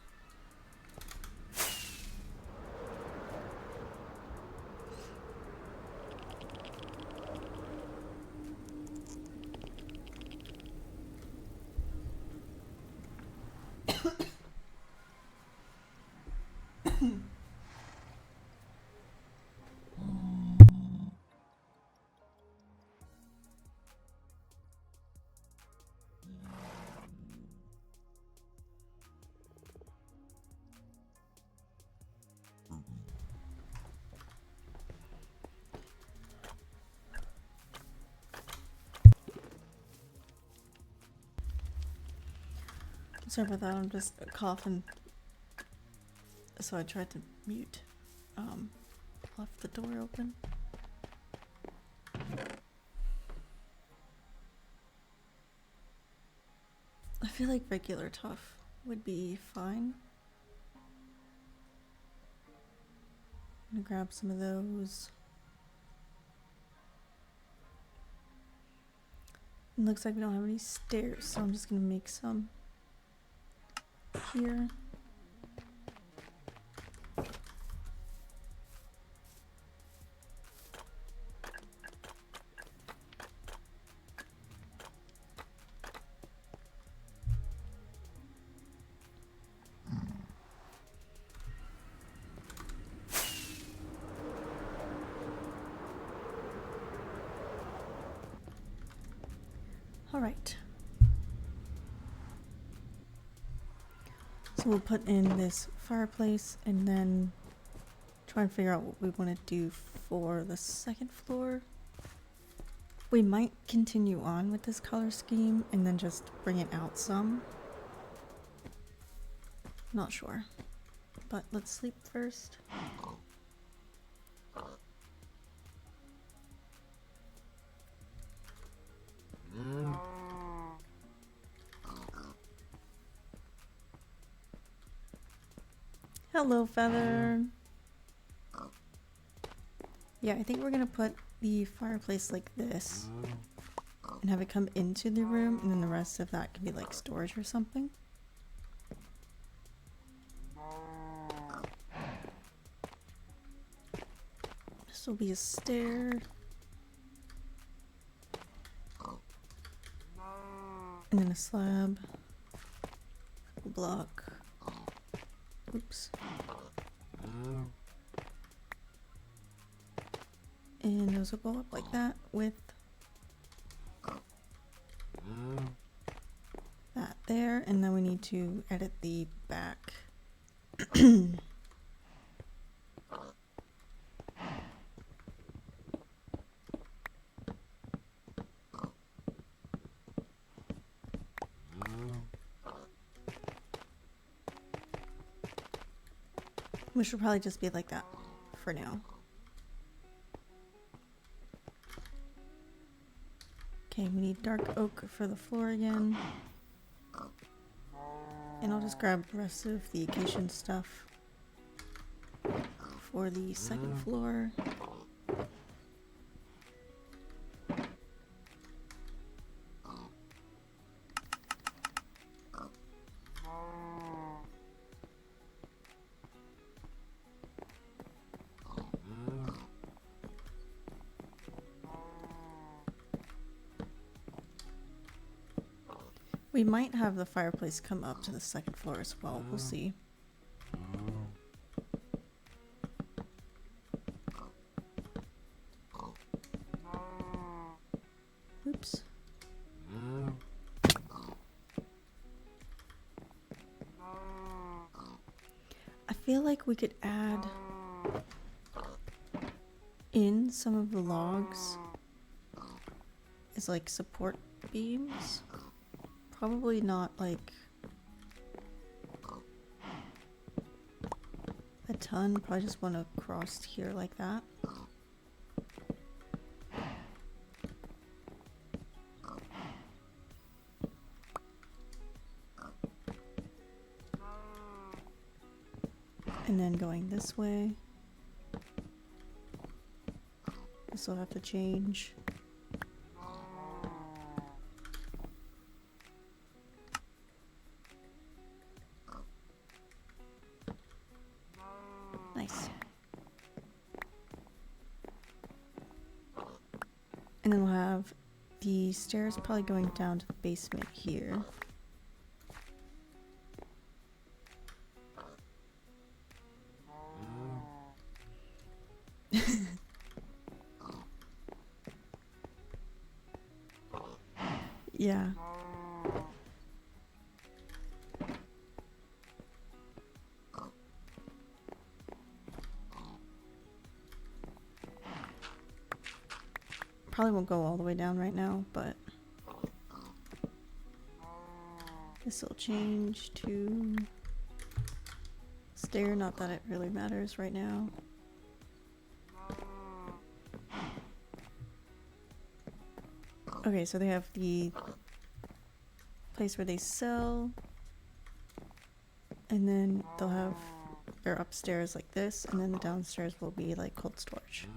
Sorry about that, I'm just coughing. So I tried to mute. Left the door open. I feel like regular tough would be fine. I'm gonna grab some of those. It looks like we don't have any stairs, so I'm just gonna make some here. All right. So we'll put in this fireplace and then try and figure out what we want to do for the second floor. We might continue on with this color scheme and then just bring it out some. Not sure. But let's sleep first. Hello, Feather. Yeah, I think we're gonna put the fireplace like this and have it come into the room, and then the rest of that can be like storage or something. This will be a stair. And then a slab. A block. Oops. And those will go up like that with that there, and then we need to edit the back. Which will probably just be like that for now. Okay, we need dark oak for the floor again. And I'll just grab the rest of the acacia stuff for the second floor. We might have the fireplace come up to the second floor as well. We'll see. Oops. I feel like we could add in some of the logs is like support beams. Probably not like a ton, probably just one across here like that. And then going this way, this will have to change. Nice. And then we'll have the stairs probably going down to the basement here. Yeah. Probably won't go all the way down right now, but this will change to stair, not that it really matters right now. Okay, so they have the place where they sell, and then they'll have their upstairs like this, and then the downstairs will be like cold storage.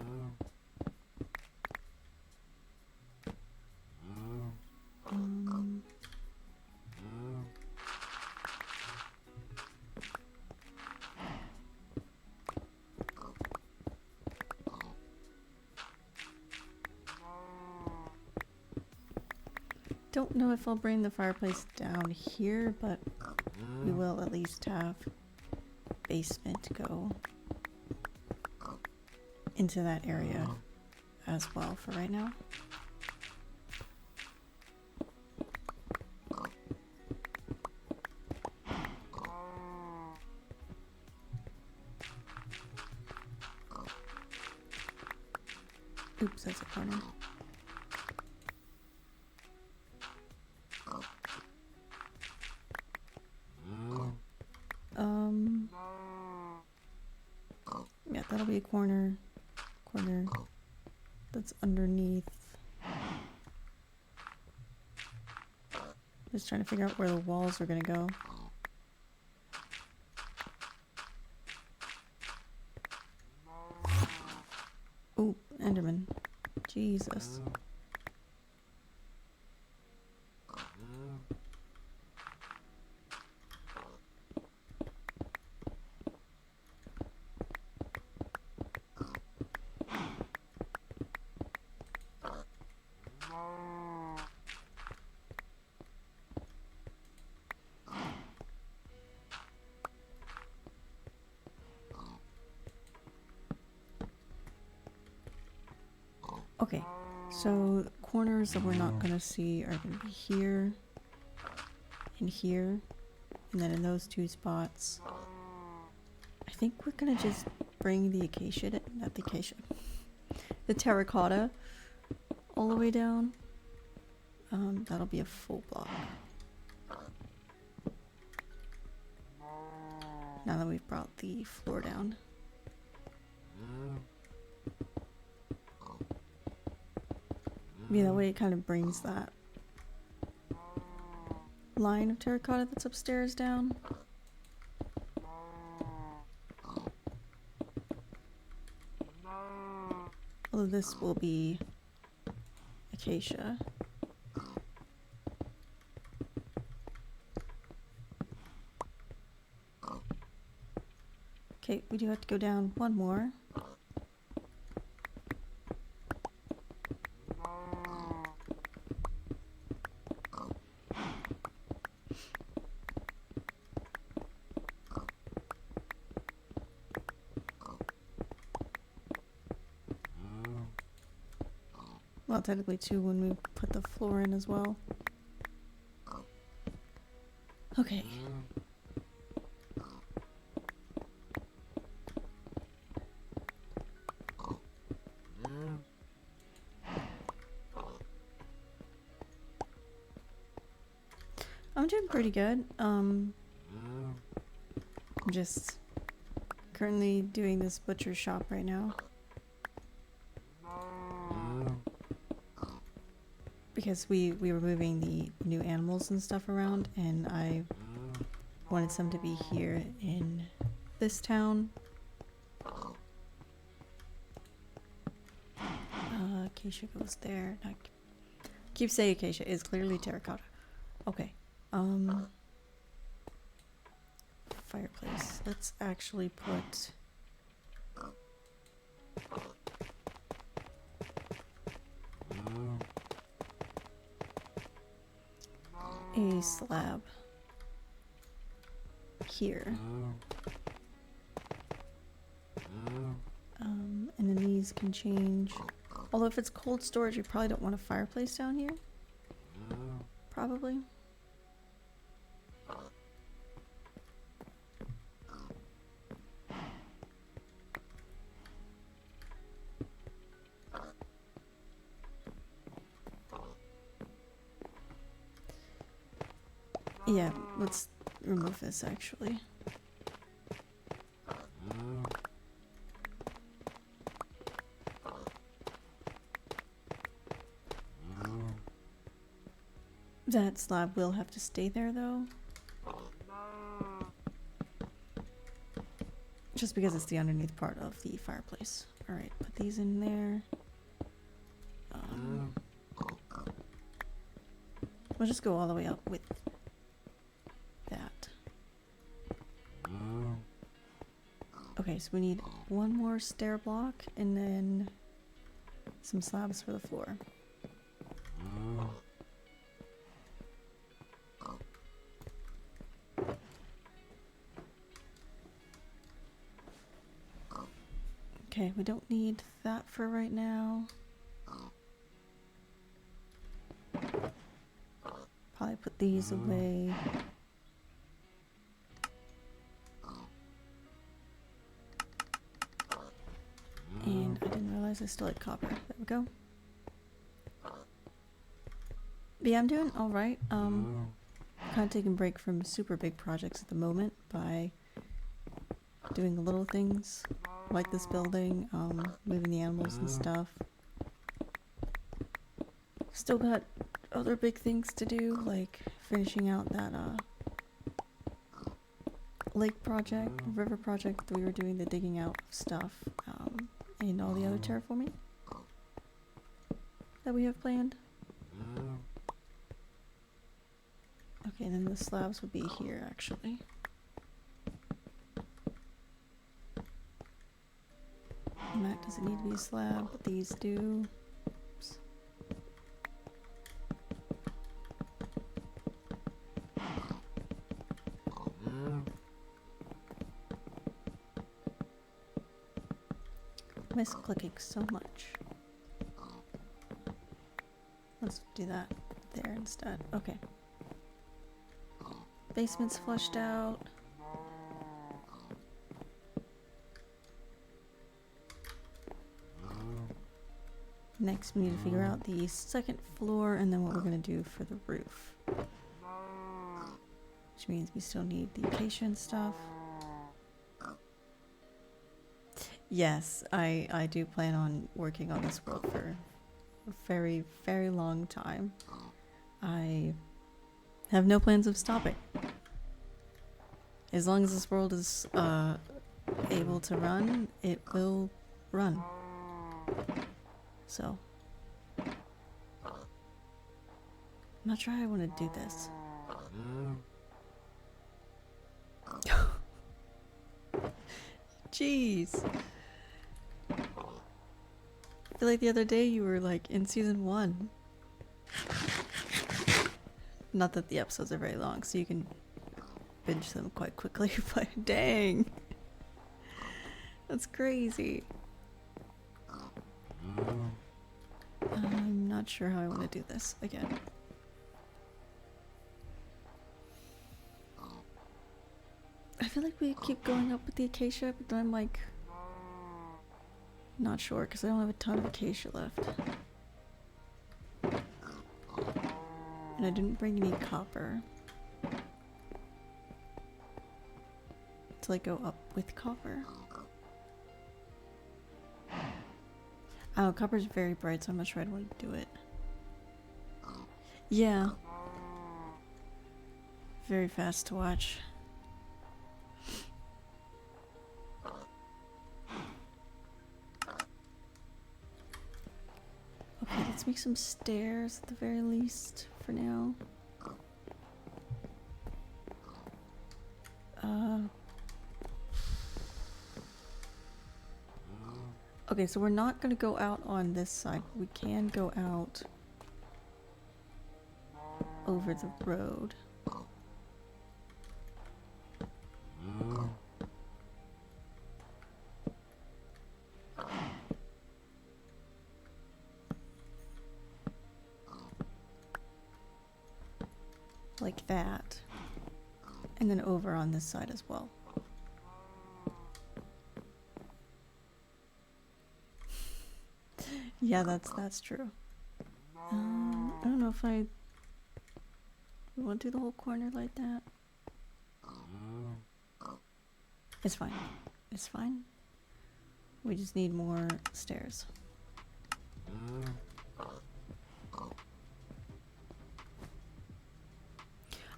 Don't know if I'll bring the fireplace down here, but we will at least have basement go into that area as well for right now. Oops, that's a corner. Yeah, that'll be a corner that's underneath. Just trying to figure out where the walls are gonna go. Ooh, Enderman. Jesus. Okay, so the corners that we're not gonna see are gonna be here and here, and then in those two spots. I think we're gonna just bring the acacia, not the acacia, the terracotta all the way down. That'll be a full block. Now that we've brought the floor down. Yeah, that way it kind of brings that line of terracotta that's upstairs down. Although this will be acacia. Okay, we do have to go down one more. Well, technically two when we put the floor in as well. Okay. I'm doing pretty good. I'm just currently doing this butcher shop right now. Because we were moving the new animals and stuff around, and I wanted some to be here in this town. Acacia goes there. I keep saying acacia is clearly terracotta. Okay. Fireplace. Let's actually put a slab here. And then these can change. Although if it's cold storage, you probably don't want a fireplace down here. Probably. Yeah, let's remove this actually. That slab will have to stay there though. Just because it's the underneath part of the fireplace. Alright, put these in there. We'll just go all the way up with that. Okay, so we need one more stair block and then some slabs for the floor. Okay, we don't need that for right now. Probably put these away. And I didn't realize I still had copper. There we go. But yeah, I'm doing alright. Kind of taking a break from super big projects at the moment by doing the little things like this building, moving the animals and stuff. Still got other big things to do, like finishing out that lake project, river project that we were doing, the digging out stuff, and all the other terraforming that we have planned. Okay, and then the slabs would be here actually. And that doesn't need to be a slab, but these do. Oops. Miss clicking so much. Let's do that there instead. Okay. Basement's flushed out. Next, we need to figure out the second floor and then what we're going to do for the roof. Which means we still need the acacia and stuff. Yes, I do plan on working on this world for a very, very long time. I have no plans of stopping. As long as this world is able to run, it will run. So, I'm not sure how I want to do this. Jeez. I feel like the other day you were like in season 1. Not that the episodes are very long, so you can binge them quite quickly, but dang. That's crazy. I'm not sure how I want to do this again. I feel like we keep going up with the acacia, but then I'm like not sure because I don't have a ton of acacia left. And I didn't bring any copper. to like go up with copper. Oh, copper's very bright, so I'm not sure I'd want to do it. Yeah. Very fast to watch. Okay, let's make some stairs at the very least for now. Okay, so we're not gonna go out on this side. But we can go out over the road. Like that. And then over on this side as well. Yeah, that's true. I don't know if I want to do the whole corner like that. It's fine. It's fine. We just need more stairs.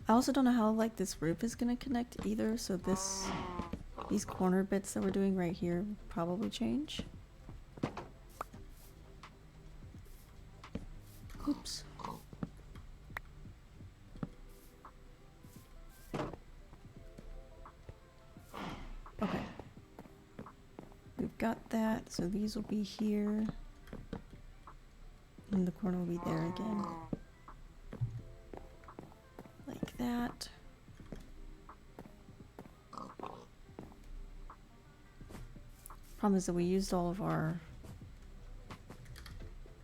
I also don't know how like this roof is gonna connect either, so these corner bits that we're doing right here will probably change. Oops. Okay. We've got that, so these will be here. And the corner will be there again. Like that. Problem is that we used all of our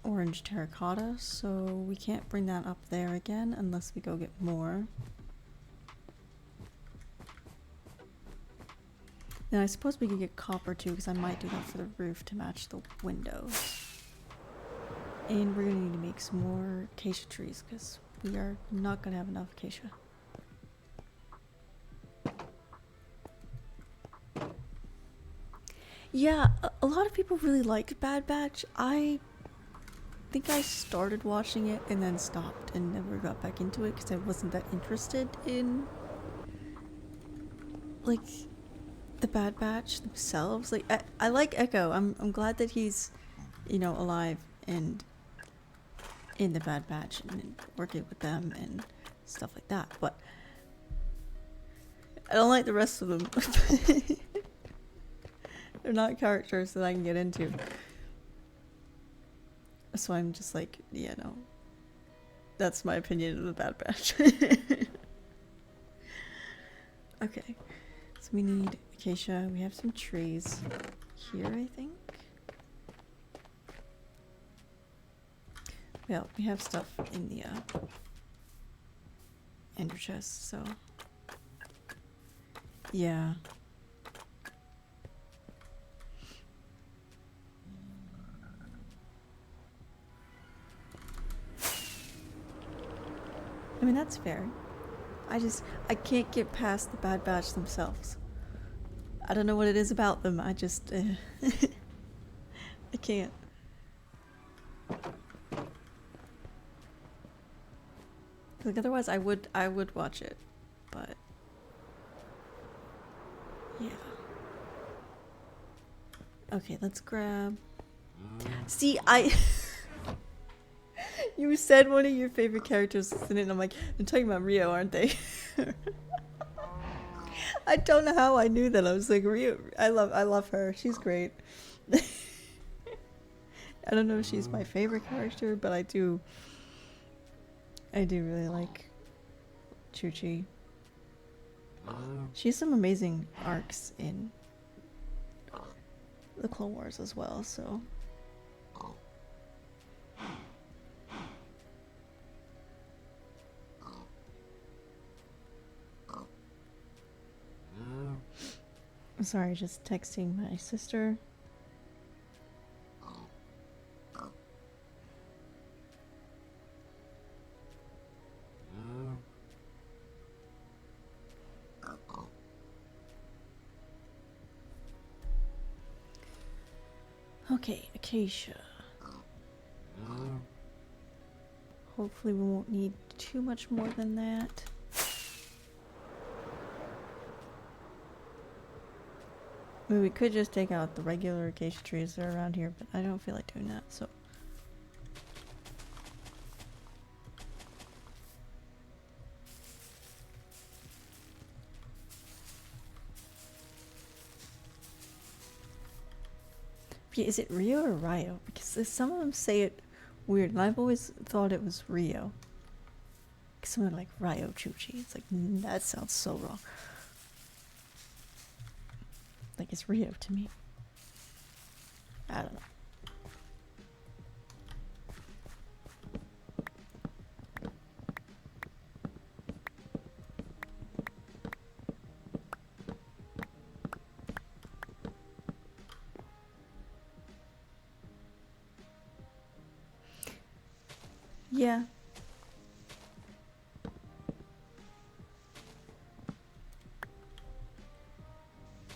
orange terracotta, so we can't bring that up there again unless we go get more. Now I suppose we could get copper too, because I might do that for the roof to match the windows. And we're gonna need to make some more acacia trees, because we are not gonna have enough acacia. Yeah, a lot of people really liked Bad Batch. I think I started watching it and then stopped and never got back into it because I wasn't that interested in like the Bad Batch themselves. Like I like Echo. I'm glad that he's, you know, alive and in the Bad Batch and working with them and stuff like that. But I don't like the rest of them. They're not characters that I can get into. So I'm just like, yeah, no. That's my opinion of the Bad Batch. Okay. So we need acacia. We have some trees here, I think. Well, we have stuff in the ender chest, so yeah. I mean, that's fair. I can't get past the Bad Batch themselves. I don't know what it is about them. I just, I can't. Like otherwise, I would watch it, but yeah. Okay, let's grab. See, you said one of your favorite characters is in it, and I'm like, they're talking about Rio, aren't they? I don't know how I knew that. I was like, Rio, I love her. She's great. I don't know if she's my favorite character, but I do really like Chuchi. She has some amazing arcs in the Clone Wars as well, so. I'm sorry, just texting my sister. Okay, acacia. Hopefully we won't need too much more than that. I mean, we could just take out the regular acacia trees that are around here, but I don't feel like doing that, so. Yeah, is it Rio or Rio? Because some of them say it weird, and I've always thought it was Rio. Someone like Rio Chuchi. It's like, that sounds so wrong. Like, it's Rio to me. I don't know. Yeah.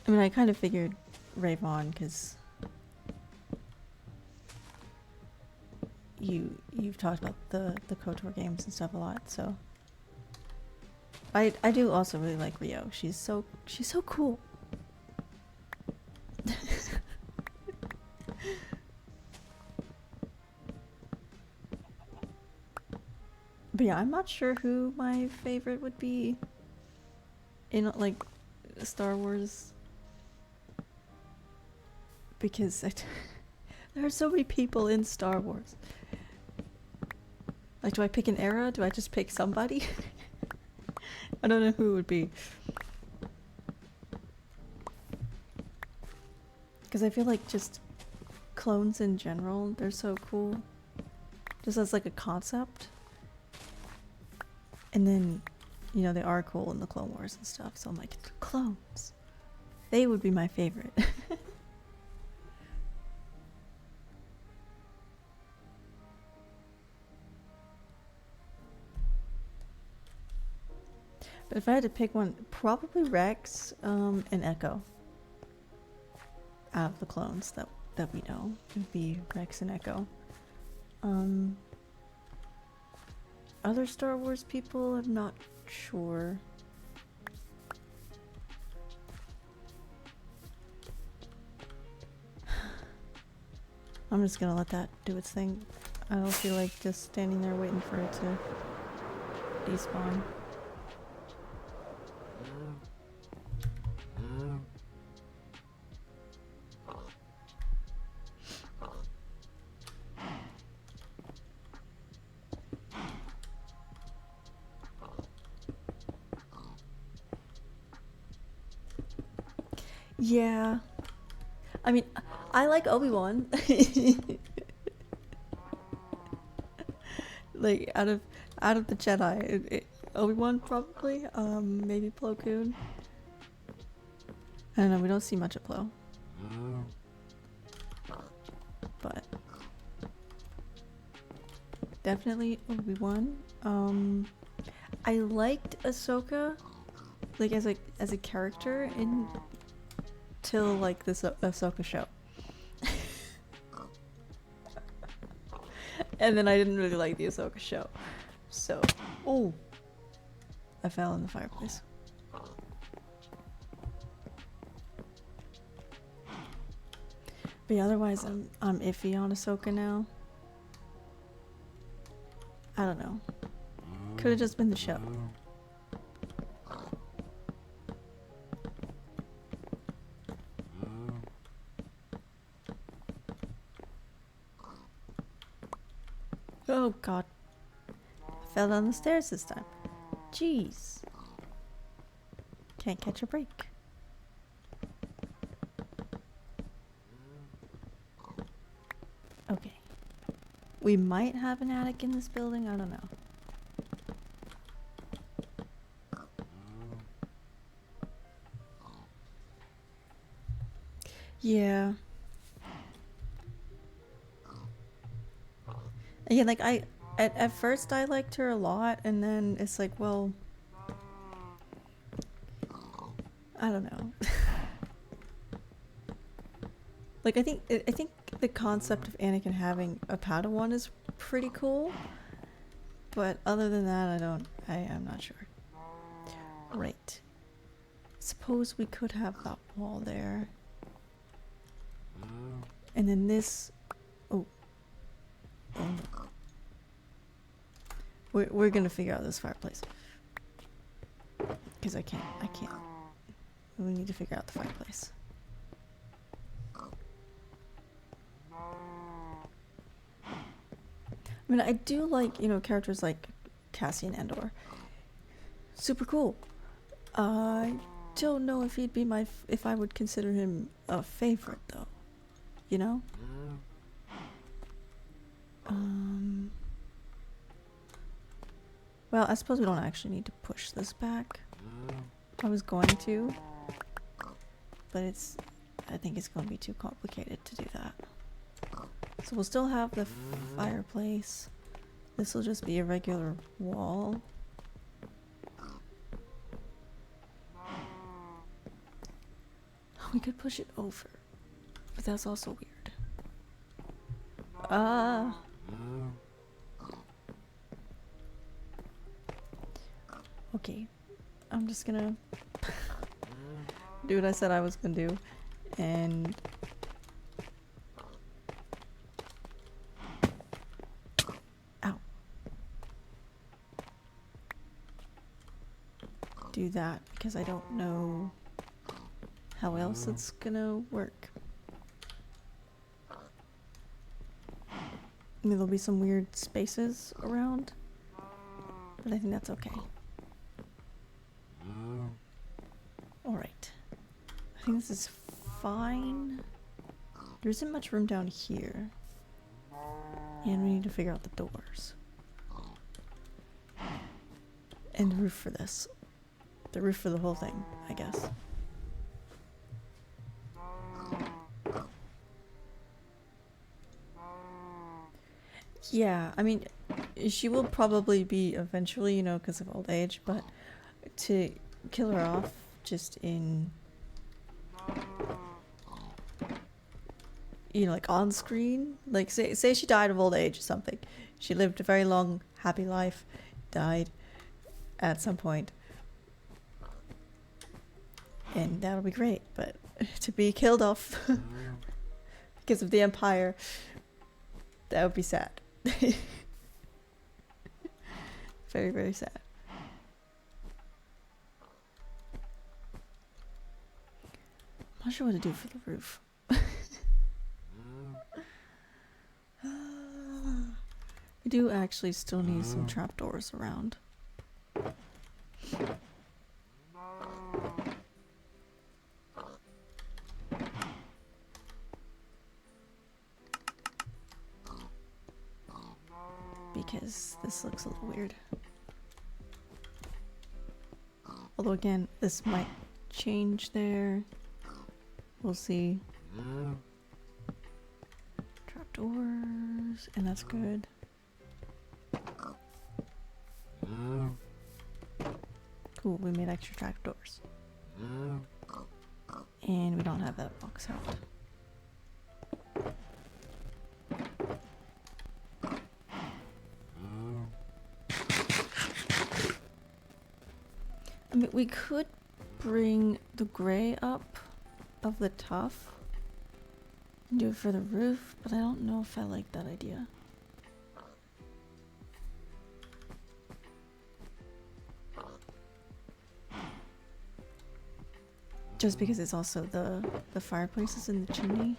I mean, I kind of figured Rayvon, because you've talked about the KOTOR games and stuff a lot, so. I do also really like Rio. She's so cool. But yeah, I'm not sure who my favorite would be in like Star Wars, because there are so many people in Star Wars. Like, do I pick an era? Do I just pick somebody? I don't know who it would be. Because I feel like just clones in general, they're so cool. Just as like a concept. And then, you know, they are cool in the Clone Wars and stuff, so I'm like, clones. They would be my favorite. But if I had to pick one, probably Rex and Echo. Out of the clones that we know, it would be Rex and Echo. Other Star Wars people, I'm not sure. I'm just gonna let that do its thing. I don't feel like just standing there waiting for it to despawn. Yeah. I mean, I like Obi-Wan. Like, out of the Jedi, Obi-Wan probably. Maybe Plo Koon. I don't know, we don't see much of Plo. But definitely Obi-Wan. I liked Ahsoka, like as a character until like this Ahsoka show. And then I didn't really like the Ahsoka show. So, oh, I fell in the fireplace. But yeah, otherwise I'm iffy on Ahsoka now. I don't know. Could have just been the show. Oh god. I fell down the stairs this time. Jeez. Can't catch a break. Okay. We might have an attic in this building, I don't know. Yeah. Again, like at first I liked her a lot, and then it's like, well, I don't know. Like I think the concept of Anakin having a Padawan is pretty cool. But other than that, I'm not sure. Right. Suppose we could have that wall there. And then this... Oh. We're gonna figure out this fireplace. Because I can't. We need to figure out the fireplace. I mean, I do like, you know, characters like Cassian Andor. Super cool. I don't know if he'd be if I would consider him a favorite, though. You know? Well, I suppose we don't actually need to push this back. I was going to. But I think it's going to be too complicated to do that. So we'll still have the fireplace. This will just be a regular wall. We could push it over, but that's also weird. Okay, I'm just gonna do what I said I was gonna do, and do that because I don't know how else it's gonna work. I mean, there'll be some weird spaces around, but I think that's okay. Alright. I think this is fine. There isn't much room down here. And we need to figure out the doors. And the roof for this. The roof for the whole thing, I guess. Yeah, I mean, she will probably be eventually, you know, because of old age, but to kill her off just in, you know, like on screen, like say she died of old age or something. She lived a very long, happy life, died at some point. And that'll be great, but to be killed off because of the Empire, that would be sad. Very, very sad. I'm not sure what to do for the roof. We do actually still need some trapdoors around. Because this looks a little weird. Although again, this might change there. We'll see. Trapdoors, and that's good. Cool, we made extra trapdoors. And we don't have that box out. I mean, we could bring the gray up of the tuff and do it for the roof, but I don't know if I like that idea. Just because it's also the fireplaces in the chimney.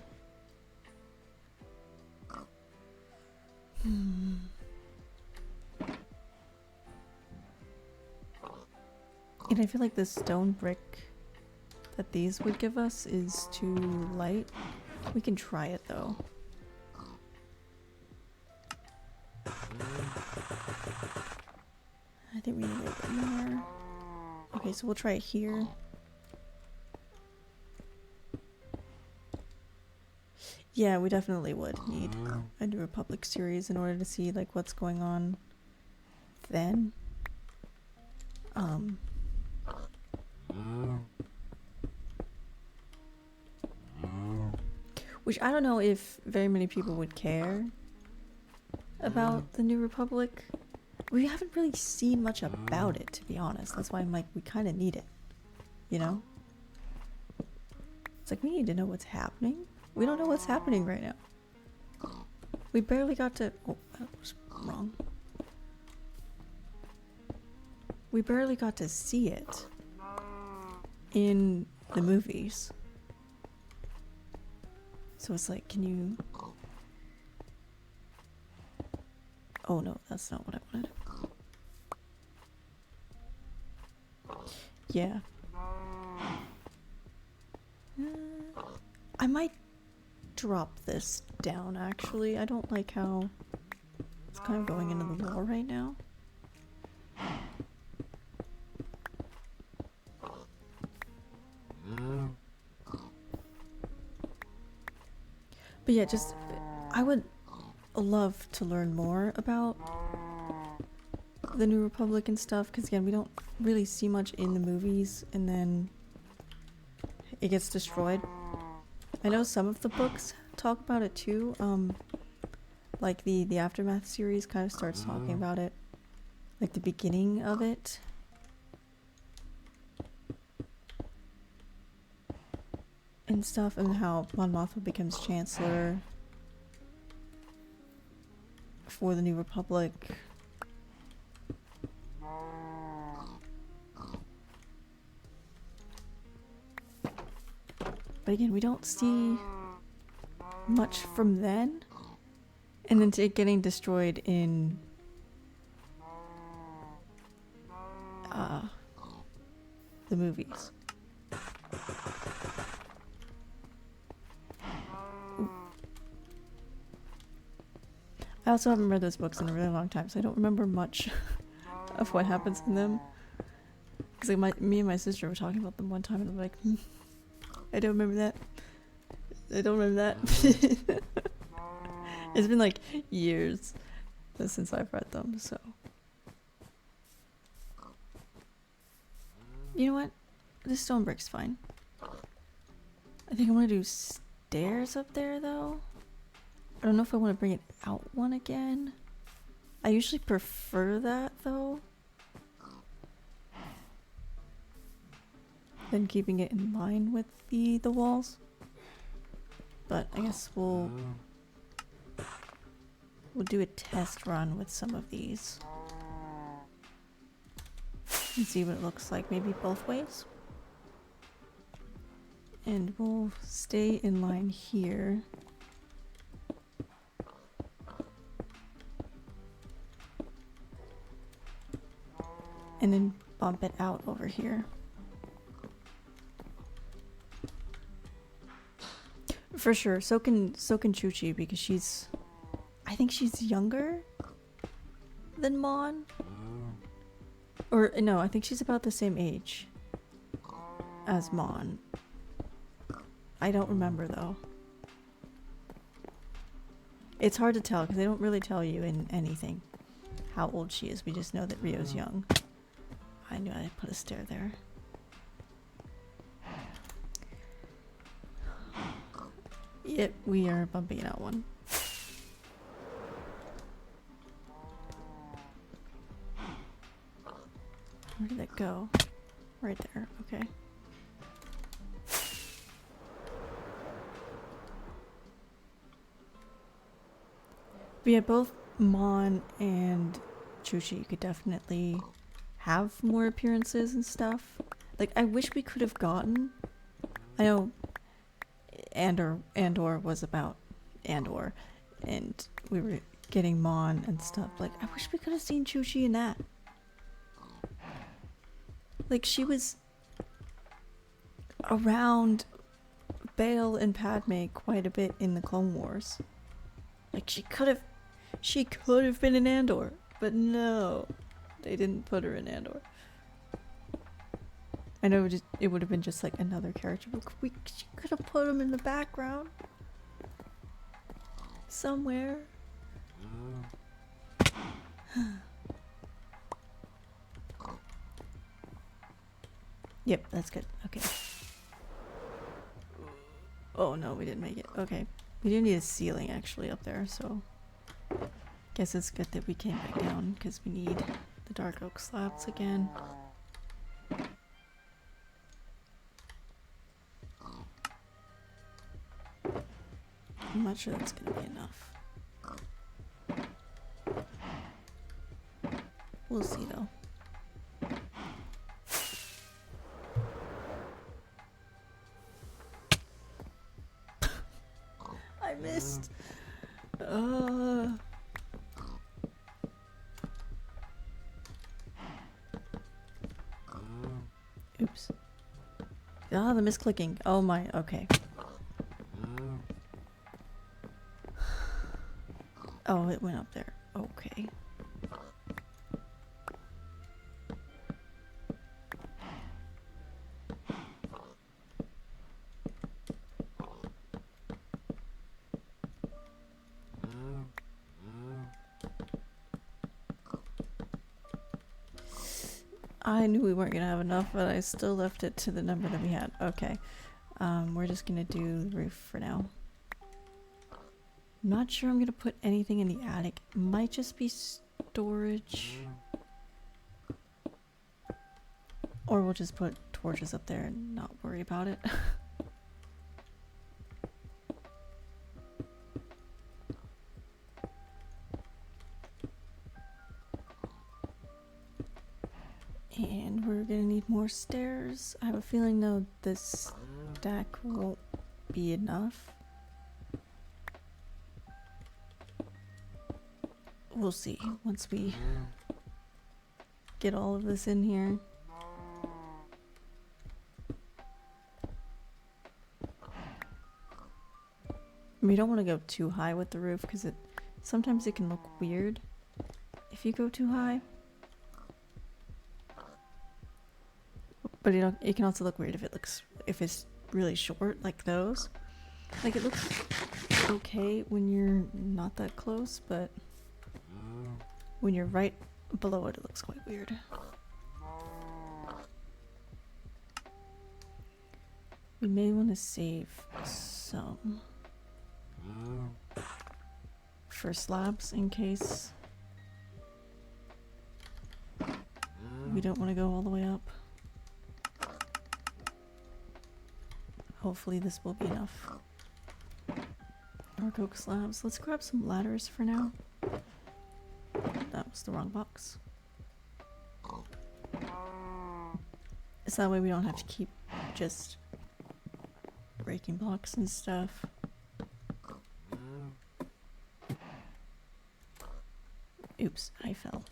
And I feel like the stone brick that these would give us is too light. We can try it though. I think we need a little bit more. Okay, so we'll try it here. Yeah, we definitely would need a New Republic series in order to see like what's going on then. Which I don't know if very many people would care about the New Republic. We haven't really seen much about it, to be honest. That's why I'm like, we kind of need it. You know? It's like, we need to know what's happening. We don't know what's happening right now. We barely got to... Oh, that was wrong. We barely got to see it in the movies. So it's like, can you... Oh no, that's not what I wanted. Yeah. I might drop this down, actually. I don't like how it's kind of going into the wall right now. But yeah, just... I would love to learn more about the New Republic and stuff, because again, we don't really see much in the movies, and then it gets destroyed. I know some of the books talk about it too, like the Aftermath series kind of starts talking about it, like the beginning of it. And stuff, and how Mon Mothma becomes Chancellor for the New Republic. But again, we don't see much from then. And then it getting destroyed in the movies. I also haven't read those books in a really long time, so I don't remember much of what happens in them. Because like me and my sister were talking about them one time, and I'm like, I don't remember that. I don't remember that. It's been like years since I've read them, so. You know what? This stone brick's fine. I think I want to do stairs up there, though. I don't know if I want to bring it out one again. I usually prefer that, though, than keeping it in line with the walls. But I guess we'll do a test run with some of these and see what it looks like, maybe both ways. And we'll stay in line here. And then bump it out over here. For sure, so can Chuchi, because she's... I think she's younger than Mon. Or, no, I think she's about the same age as Mon. I don't remember, though. It's hard to tell, because they don't really tell you in anything how old she is. We just know that Rio's young. I knew I'd put a stair there. Yep, we are bumping out one. Where did it go? Right there, okay. But yeah, both Mon and Chuchi could definitely have more appearances and stuff. Like, I wish we could have gotten... I know Andor was about Andor, and we were getting Mon and stuff. Like, I wish we could have seen Chuchi in that. Like, she was around Bail and Padme quite a bit in the Clone Wars. Like, she could have been in Andor, but no, they didn't put her in Andor. I know it would have been just like another character, but she could have put him in the background somewhere. Yep, that's good. Okay. Oh no, we didn't make it. Okay. We do need a ceiling actually up there, so guess it's good that we came back down because we need the dark oak slabs again. I'm not sure that's gonna be enough. We'll see though. I missed. Oops. Ah, the misclicking. Oh my, okay. Oh, it went up there. Okay. I knew we weren't gonna have enough, but I still left it to the number that we had. Okay. We're just gonna do the roof for now. I'm not sure I'm gonna put anything in the attic. It might just be storage. Or we'll just put torches up there and not worry about it. And we're gonna need more stairs. I have a feeling though this stack won't be enough. We'll see once we get all of this in here. We don't want to go too high with the roof because sometimes it can look weird if you go too high. But it can also look weird if it's really short like those. Like it looks okay when you're not that close, but when you're right below it, it looks quite weird. We may want to save some for slabs in case we don't want to go all the way up. Hopefully this will be enough. Dark oak slabs. Let's grab some ladders for now. That was the wrong box. So that way we don't have to keep just breaking blocks and stuff. Oops, I fell.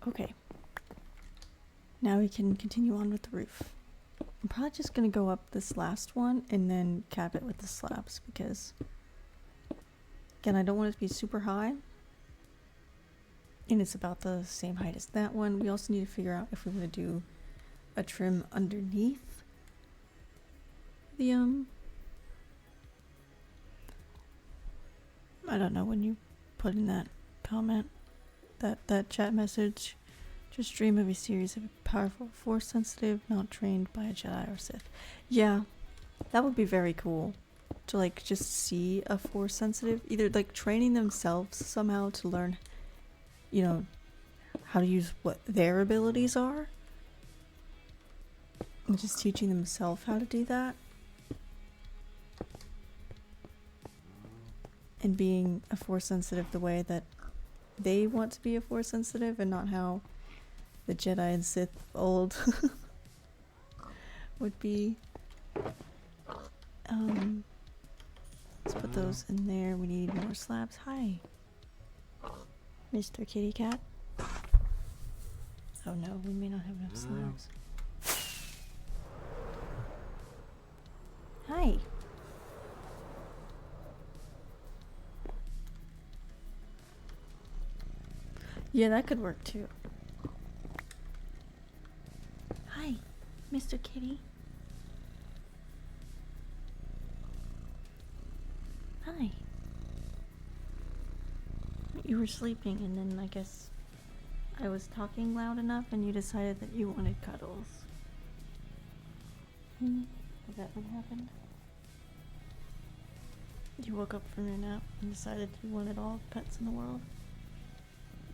Okay. Now we can continue on with the roof. I'm probably just gonna go up this last one and then cap it with the slabs because, again, I don't want it to be super high. And it's about the same height as that one. We also need to figure out if we want to do a trim underneath the, I don't know when you put in that comment, that chat message. Just dream of a series of powerful, force sensitive, not trained by a Jedi or Sith. Yeah, that would be very cool to like just see a force sensitive, either like training themselves somehow to learn, you know, how to use what their abilities are. And just teaching themselves how to do that. And being a force sensitive the way that they want to be a force sensitive and not how the Jedi and Sith old would be. Let's put those in there. We need more slabs. Hi, Mr. Kitty Cat. Oh no, we may not have enough slabs. Hi. Yeah, that could work too. Hi, Mr. Kitty. you were sleeping, and then I guess I was talking loud enough, and you decided that you wanted cuddles. Is that what happened? You woke up from your nap and decided you wanted all the pets in the world?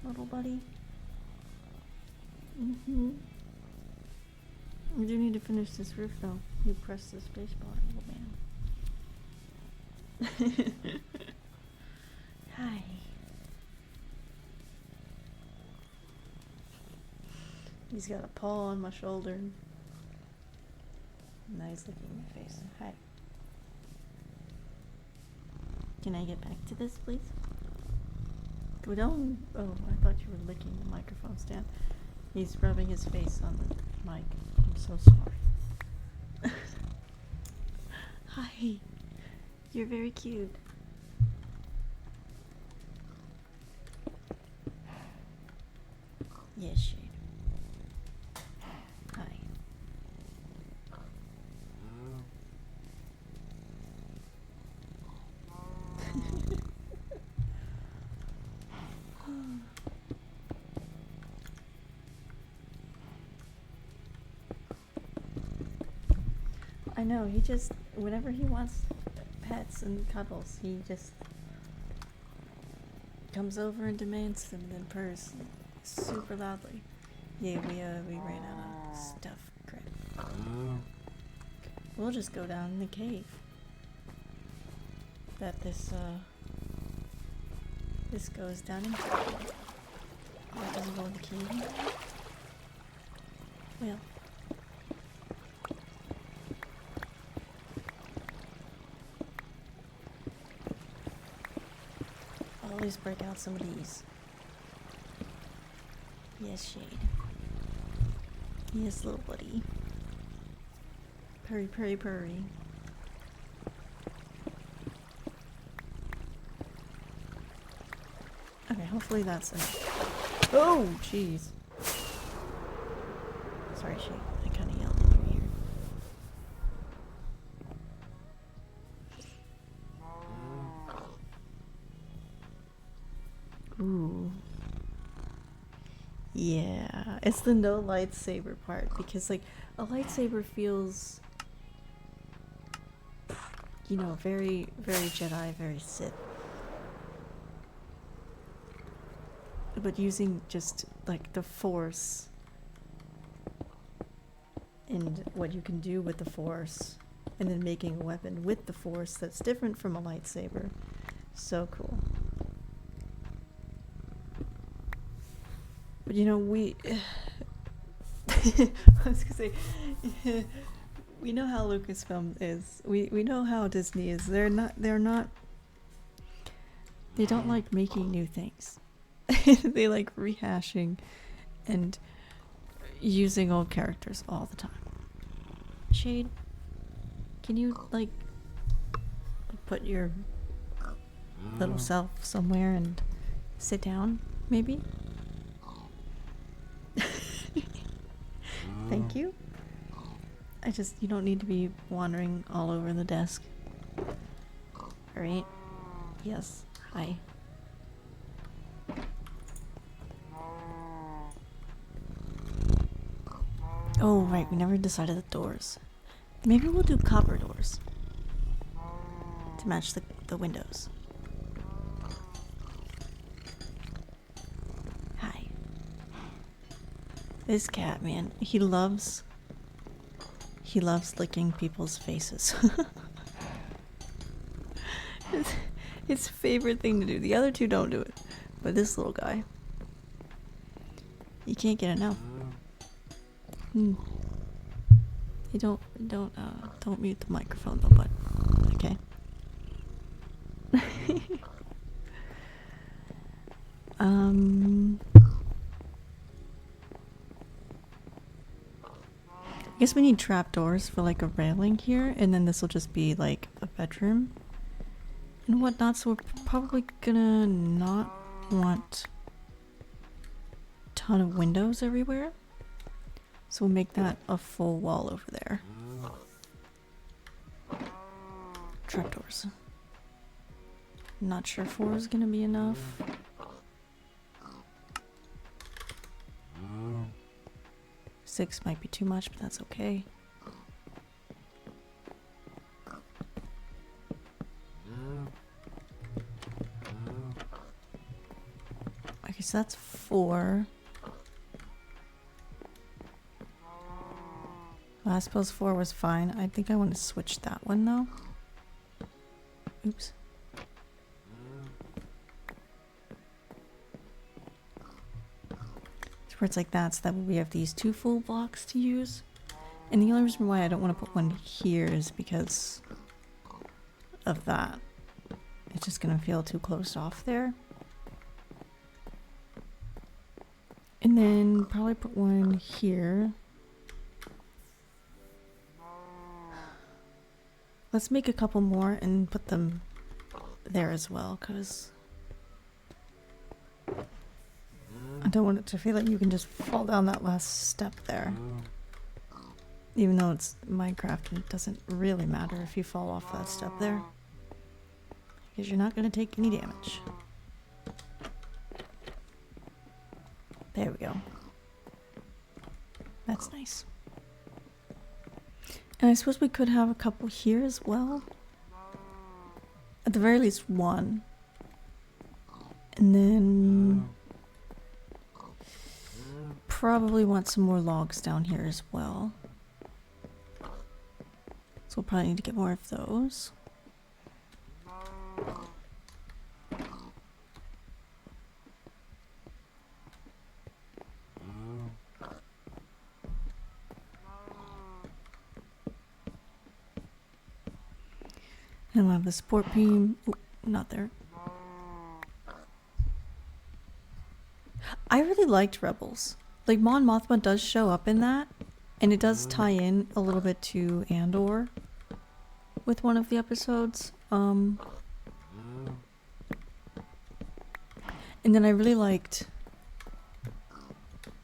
Little buddy? We do need to finish this roof, though. You pressed the space bar, little man. Hi. He's got a paw on my shoulder. Now he's looking at my face. Hi. Can I get back to this, please? We don't. Oh, I thought you were licking the microphone stand. He's rubbing his face on the mic. I'm so sorry. Hi. You're very cute. Yes, Shade. Hi. I know, he just, whenever he wants pets and cuddles, he just comes over and demands them and then purrs super loudly. Yeah, we ran out of stuff. Crap. We'll just go down in the cave that this goes down into. That doesn't go in the cave. Well. I'll always break out some of these. Yes, Shade. Yes, little buddy. Purry, purry, purry. Okay, hopefully that's enough. Oh, jeez. Sorry, Shade. I kind of yelled in your ear. Ooh. Yeah, it's the no lightsaber part, because like a lightsaber feels, you know, very, very Jedi, very Sith. But using just like the Force and what you can do with the Force, and then making a weapon with the Force that's different from a lightsaber. So cool. But you know, I was gonna say, we know how Lucasfilm is. We know how Disney is. They don't like making new things. They like rehashing and using old characters all the time. Shade, can you like put your little self somewhere and sit down, maybe? Thank you. You don't need to be wandering all over the desk. Alright? Yes. Hi. Oh, right, we never decided the doors. Maybe we'll do copper doors to match the windows. Hi. This cat, man, he loves licking people's faces. It's his favorite thing to do. The other two don't do it, but this little guy, he can't get enough. You don't mute the microphone though, bud. Okay. I guess we need trapdoors for like a railing here, and then this will just be like a bedroom and whatnot, so we're probably gonna not want a ton of windows everywhere. So we'll make that a full wall over there. Trapdoors. Not sure 4 is gonna be enough. 6 might be too much, but that's okay. Okay, so that's 4. Well, I suppose 4 was fine. I think I want to switch that one though. Oops. Where it's like that, so that we have these 2 full blocks to use. And the only reason why I don't want to put one here is because of that. It's just gonna feel too closed off there. And then probably put one here. Let's make a couple more and put them there as well, because I don't want it to feel like you can just fall down that last step there. Even though it's Minecraft, and it doesn't really matter if you fall off that step there, because you're not going to take any damage. There we go. That's nice. And I suppose we could have a couple here as well. At the very least 1. And then probably want some more logs down here as well. So we'll probably need to get more of those. And we'll have the support beam. Ooh, not there. I really liked Rebels. Like, Mon Mothma does show up in that, and it does tie in a little bit to Andor with one of the episodes. And then I really liked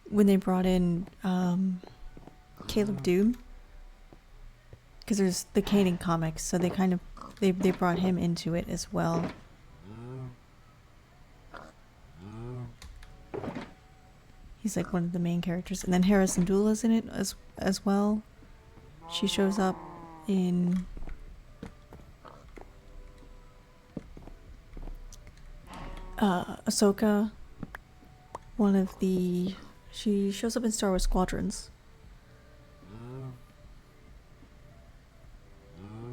when they brought in Caleb Doom, because there's the Kanan comics, so they kind of they brought him into it as well. He's like one of the main characters, and then Hera Syndulla's in it as well. She shows up in Ahsoka. She shows up in Star Wars Squadrons.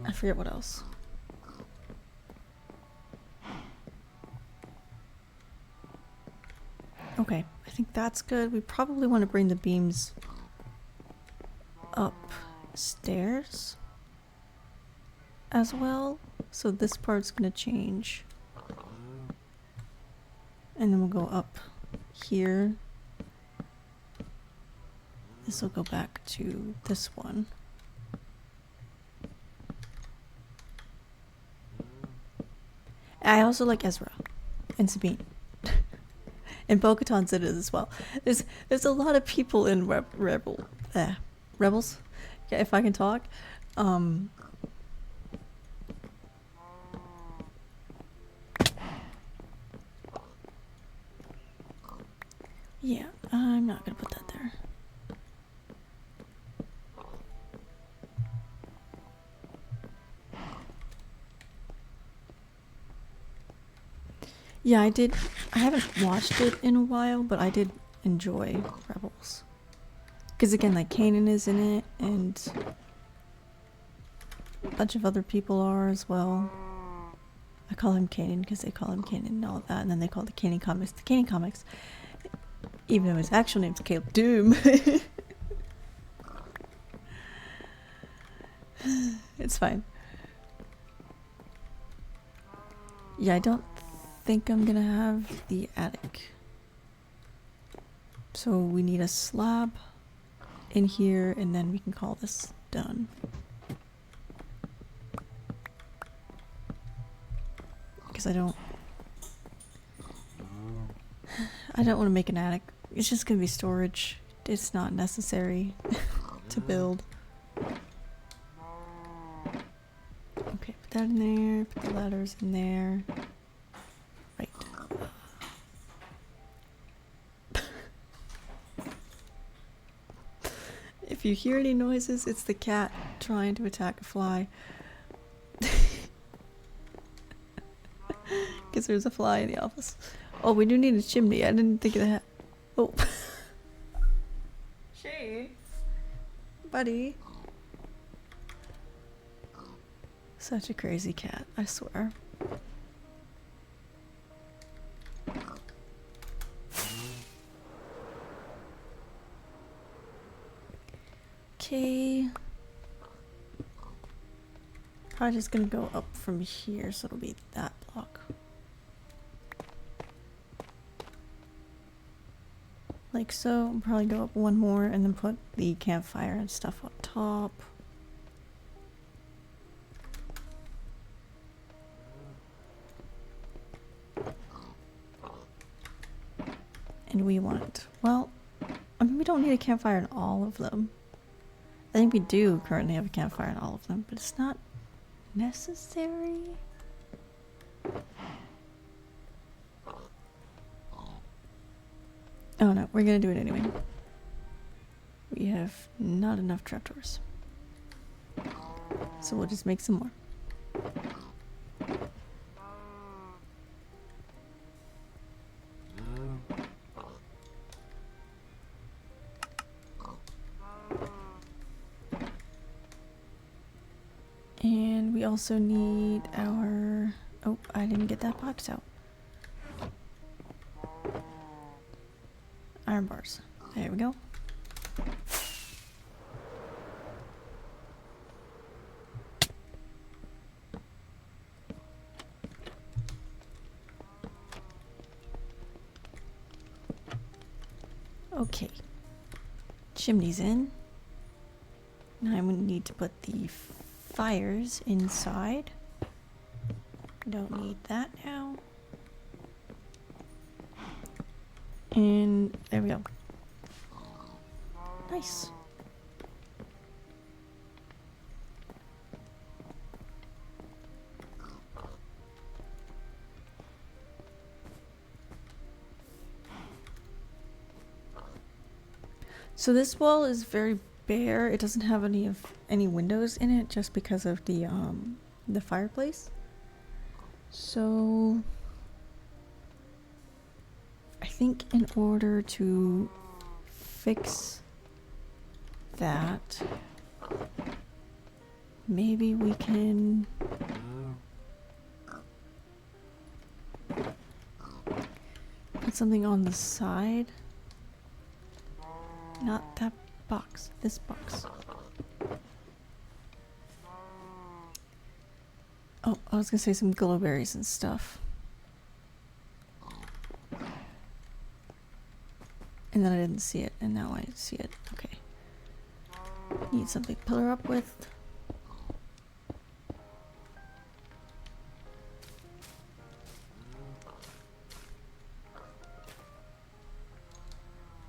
I forget what else. Okay, I think that's good. We probably want to bring the beams upstairs as well. So this part's going to change. And then we'll go up here. This will go back to this one. I also like Ezra and Sabine. And Bo-Katan's in it as well. There's a lot of people in Rebels. Yeah, if I can talk. Yeah, I'm not gonna put that there. Yeah, I haven't watched it in a while, but I did enjoy Rebels. Because again, like, Kanan is in it, and a bunch of other people are as well. I call him Kanan because they call him Kanan and all of that, and then they call the Kanan comics the Kanan comics. Even though his actual name's Caleb Doom. It's fine. Yeah, I don't think I'm gonna have the attic. So we need a slab in here, and then we can call this done. Because I don't want to make an attic. It's just gonna be storage. It's not necessary to build. Okay, put that in there, put the ladders in there. Right. you hear any noises, it's the cat trying to attack a fly. Because there's a fly in the office. Oh, we do need a chimney. I didn't think of that. Oh. She. Buddy. Such a crazy cat, I swear. Okay. Probably just gonna go up from here, so it'll be that block. Like so. I'll probably go up one more and then put the campfire and stuff up top. And we want, well, I mean, we don't need a campfire in all of them. I think we do currently have a campfire in all of them, but it's not necessary. Oh no, we're gonna do it anyway. We have not enough trapdoors. So we'll just make some more. And we also need our... Oh, I didn't get that box out. Iron bars. There we go. Okay. Chimney's in. Now I need to put the fires inside. Don't need that now. And there we go. Nice. So this wall is very bare. It doesn't have any windows in it just because of the fireplace. So I think in order to fix that, maybe we can put something on the side. Not that box, this box. Oh, I was gonna say some glowberries and stuff. And then I didn't see it, and now I see it. Okay. Need something to pillar up with.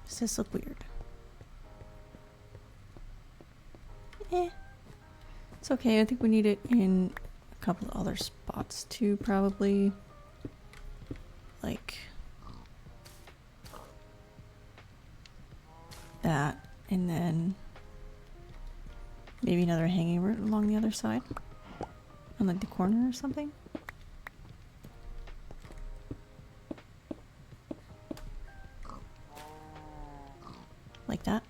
Does this look weird? It's okay. I think we need it in a couple of other spots too, probably. Like that, and then maybe another hanging root along the other side, on like the corner or something. Like that.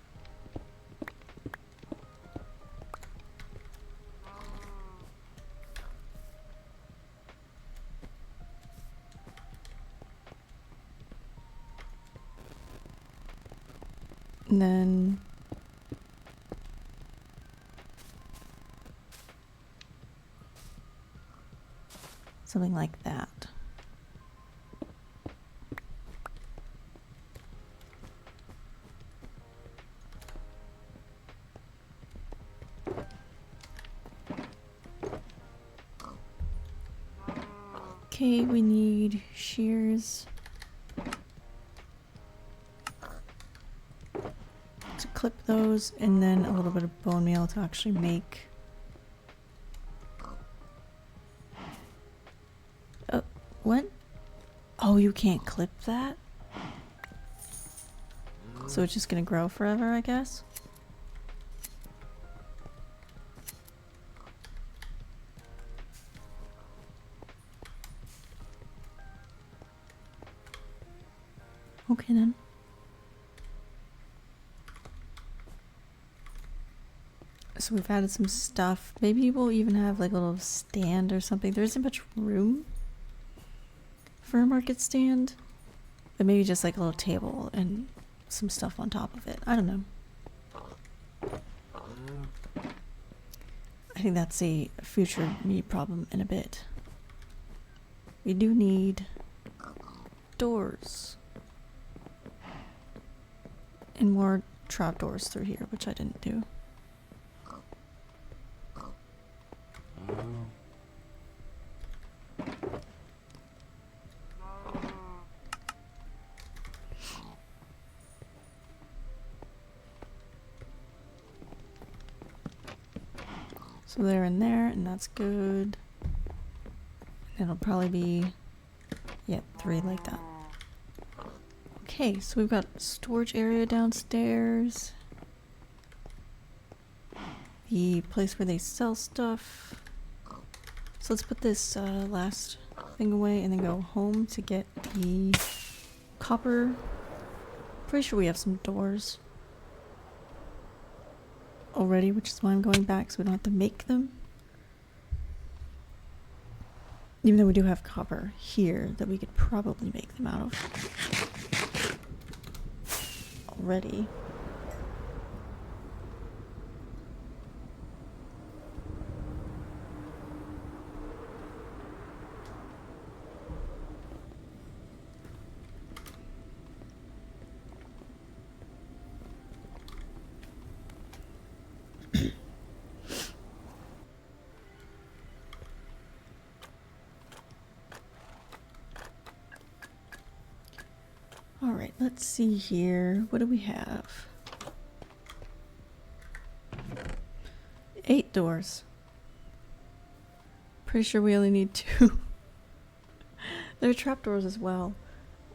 And then something like that. Okay, we need shears to clip those, and then a little bit of bone meal to actually make. What? Oh, you can't clip that? So it's just gonna grow forever, I guess? Okay then. So we've added some stuff. Maybe we'll even have like a little stand or something. There isn't much room for a market stand. But maybe just like a little table and some stuff on top of it. I don't know. I think that's a future me problem in a bit. We do need doors. And more trapdoors through here, which I didn't do. So they're in there, and that's good. It'll probably be, yeah, 3 like that. Okay, so we've got storage area downstairs. The place where they sell stuff. So let's put this last thing away and then go home to get the copper. Pretty sure we have some doors already, which is why I'm going back so we don't have to make them. Even though we do have copper here that we could probably make them out of already. Alright, let's see here. What do we have? 8 doors. Pretty sure we only need 2. There are trapdoors as well.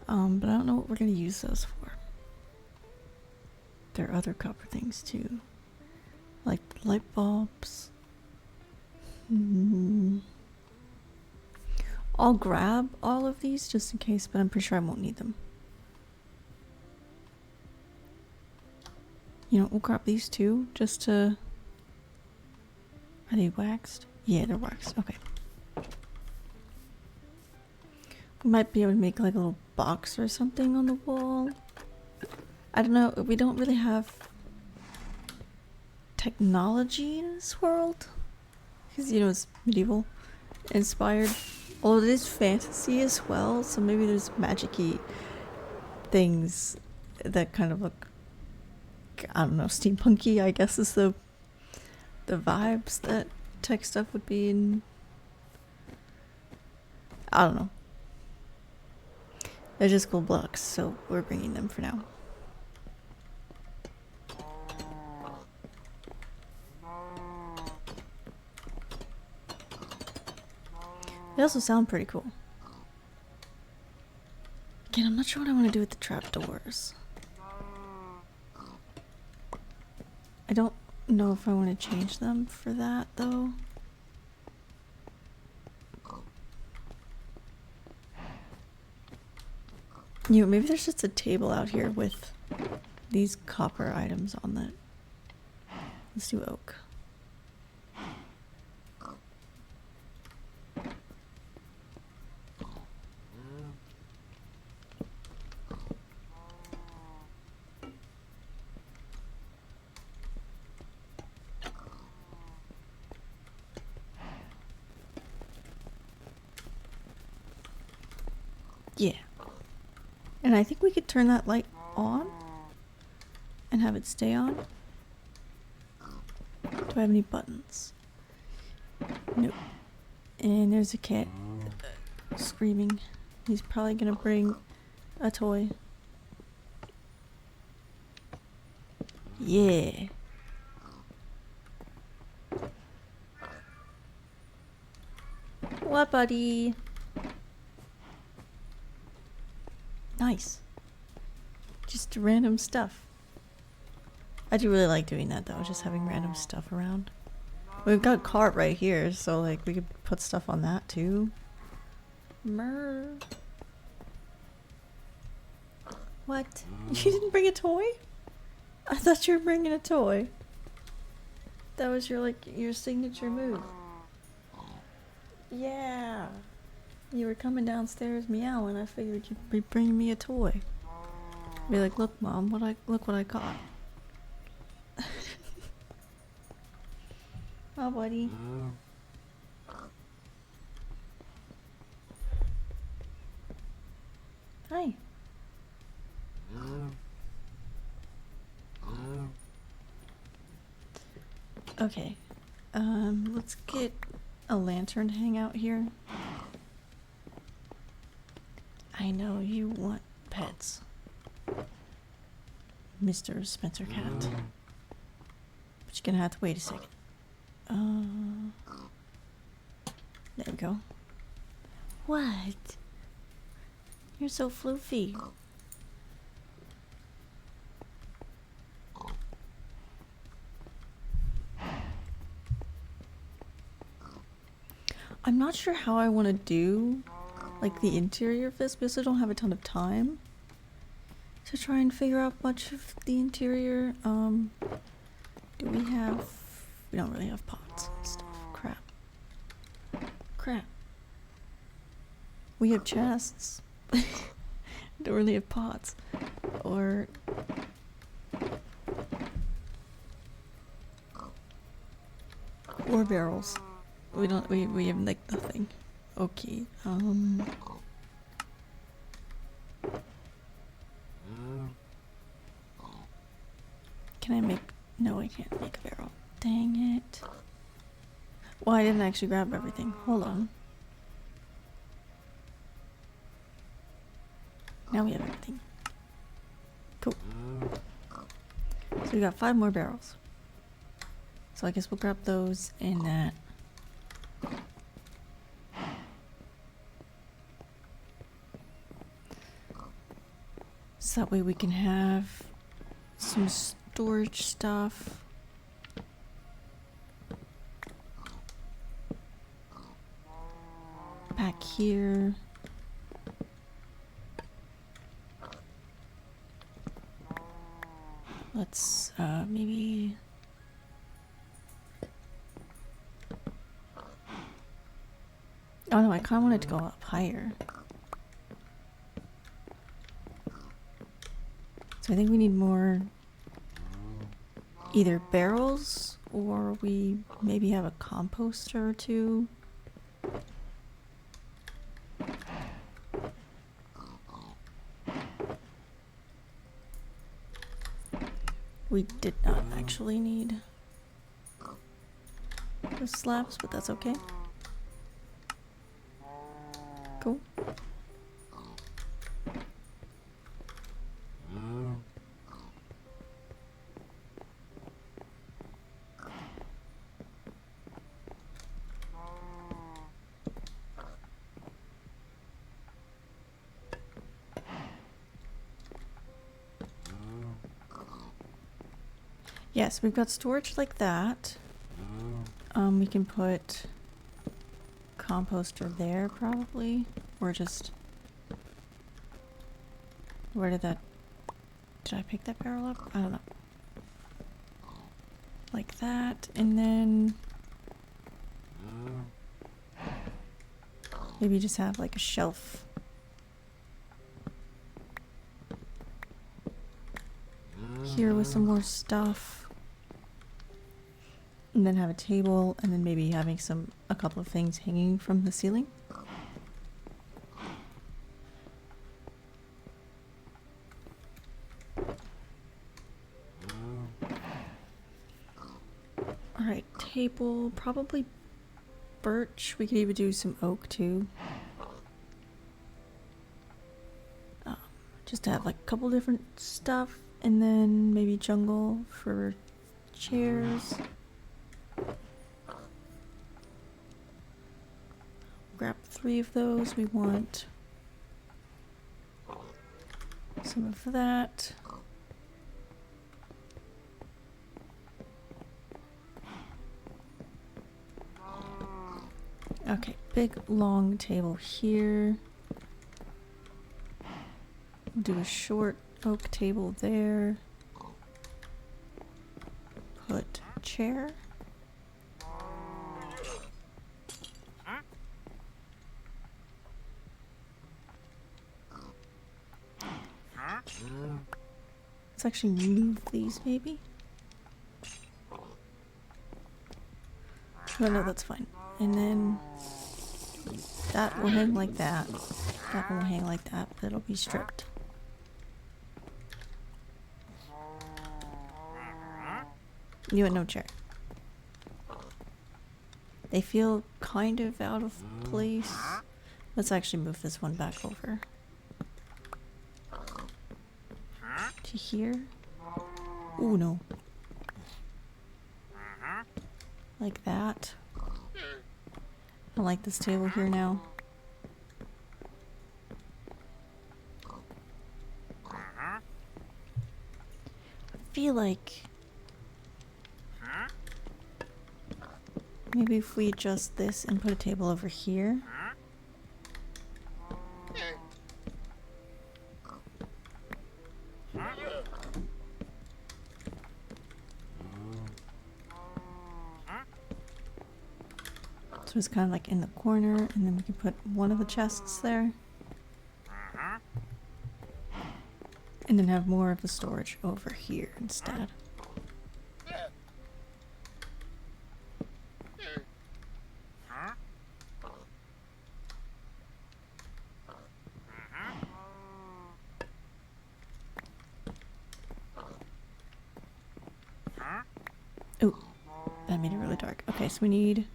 But I don't know what we're going to use those for. There are other copper things too. Like light bulbs. I'll grab all of these just in case, but I'm pretty sure I won't need them. You know, we'll grab these too, just to... Are they waxed? Yeah, they're waxed. Okay. We might be able to make like a little box or something on the wall. I don't know. We don't really have technology in this world. Because, you know, it's medieval inspired. Although it is fantasy as well, so maybe there's magic-y things that kind of look, I don't know, steampunky, I guess is the vibes that tech stuff would be in. I don't know. They're just cool blocks, so we're bringing them for now. They also sound pretty cool. Again, I'm not sure what I want to do with the trapdoors. I don't know if I want to change them for that, though. You know, maybe there's just a table out here with these copper items on it. Let's do oak. Yeah. And I think we could turn that light on and have it stay on. Do I have any buttons? Nope. And there's a cat screaming. He's probably gonna bring a toy. Yeah. What, buddy? Nice. Just random stuff. I do really like doing that though, just having random stuff around. We've got a cart right here, so like we could put stuff on that too. Mer. What? You didn't bring a toy? I thought you were bringing a toy. That was your, like, your signature move. Yeah. You were coming downstairs meowing. I figured you'd be bringing me a toy. Be like, look, Mom, look what I caught. Oh, buddy. Hi. Okay. Let's get a lantern to hang out here. I know you want pets, Mr. Spencer Cat. But you're gonna have to wait a second. There we go. What? You're so floofy. I'm not sure how I want to do, like, the interior of this because I don't have a ton of time to try and figure out much of the interior. Do we have... We don't really have pots and stuff. Crap. Crap. We have chests. Don't really have pots. Or... Or barrels. We don't... We have, like, nothing. Okay, Can I make... No, I can't make a barrel. Dang it. Well, I didn't actually grab everything. Hold on. Now we have everything. Cool. So we got 5 more barrels. So I guess we'll grab those and that. So that way we can have some storage stuff. Back here. Let's maybe... Oh no, I kind of wanted to go up higher. So I think we need more either barrels or we maybe have a composter or two. We did not actually need the slabs, but that's okay. Cool. Yes, we've got storage like that. We can put composter there probably, or just... Where did that... Did I pick that barrel up? I don't know. Like that, and then... Maybe just have like a shelf. Here with some more stuff. And then have a table, and then maybe having a couple of things hanging from the ceiling. Alright, table, probably birch. We could even do some oak too. Just to have like a couple different stuff, and then maybe jungle for chairs. Grab 3 of those. We want some of that. Okay, big long table here. We'll do a short oak table there. Put chair. Let's actually move these maybe. Oh no, that's fine. And then that will hang like that. That will hang like that, but it'll be stripped. You had no chair. They feel kind of out of place. Let's actually move this one back over. To here. Ooh, no. Like that. I like this table here now. I feel like maybe if we adjust this and put a table over here. So it's kind of like in the corner, and then we can put one of the chests there. And then have more of the storage over here instead. Ooh, that made it really dark. Okay, so we need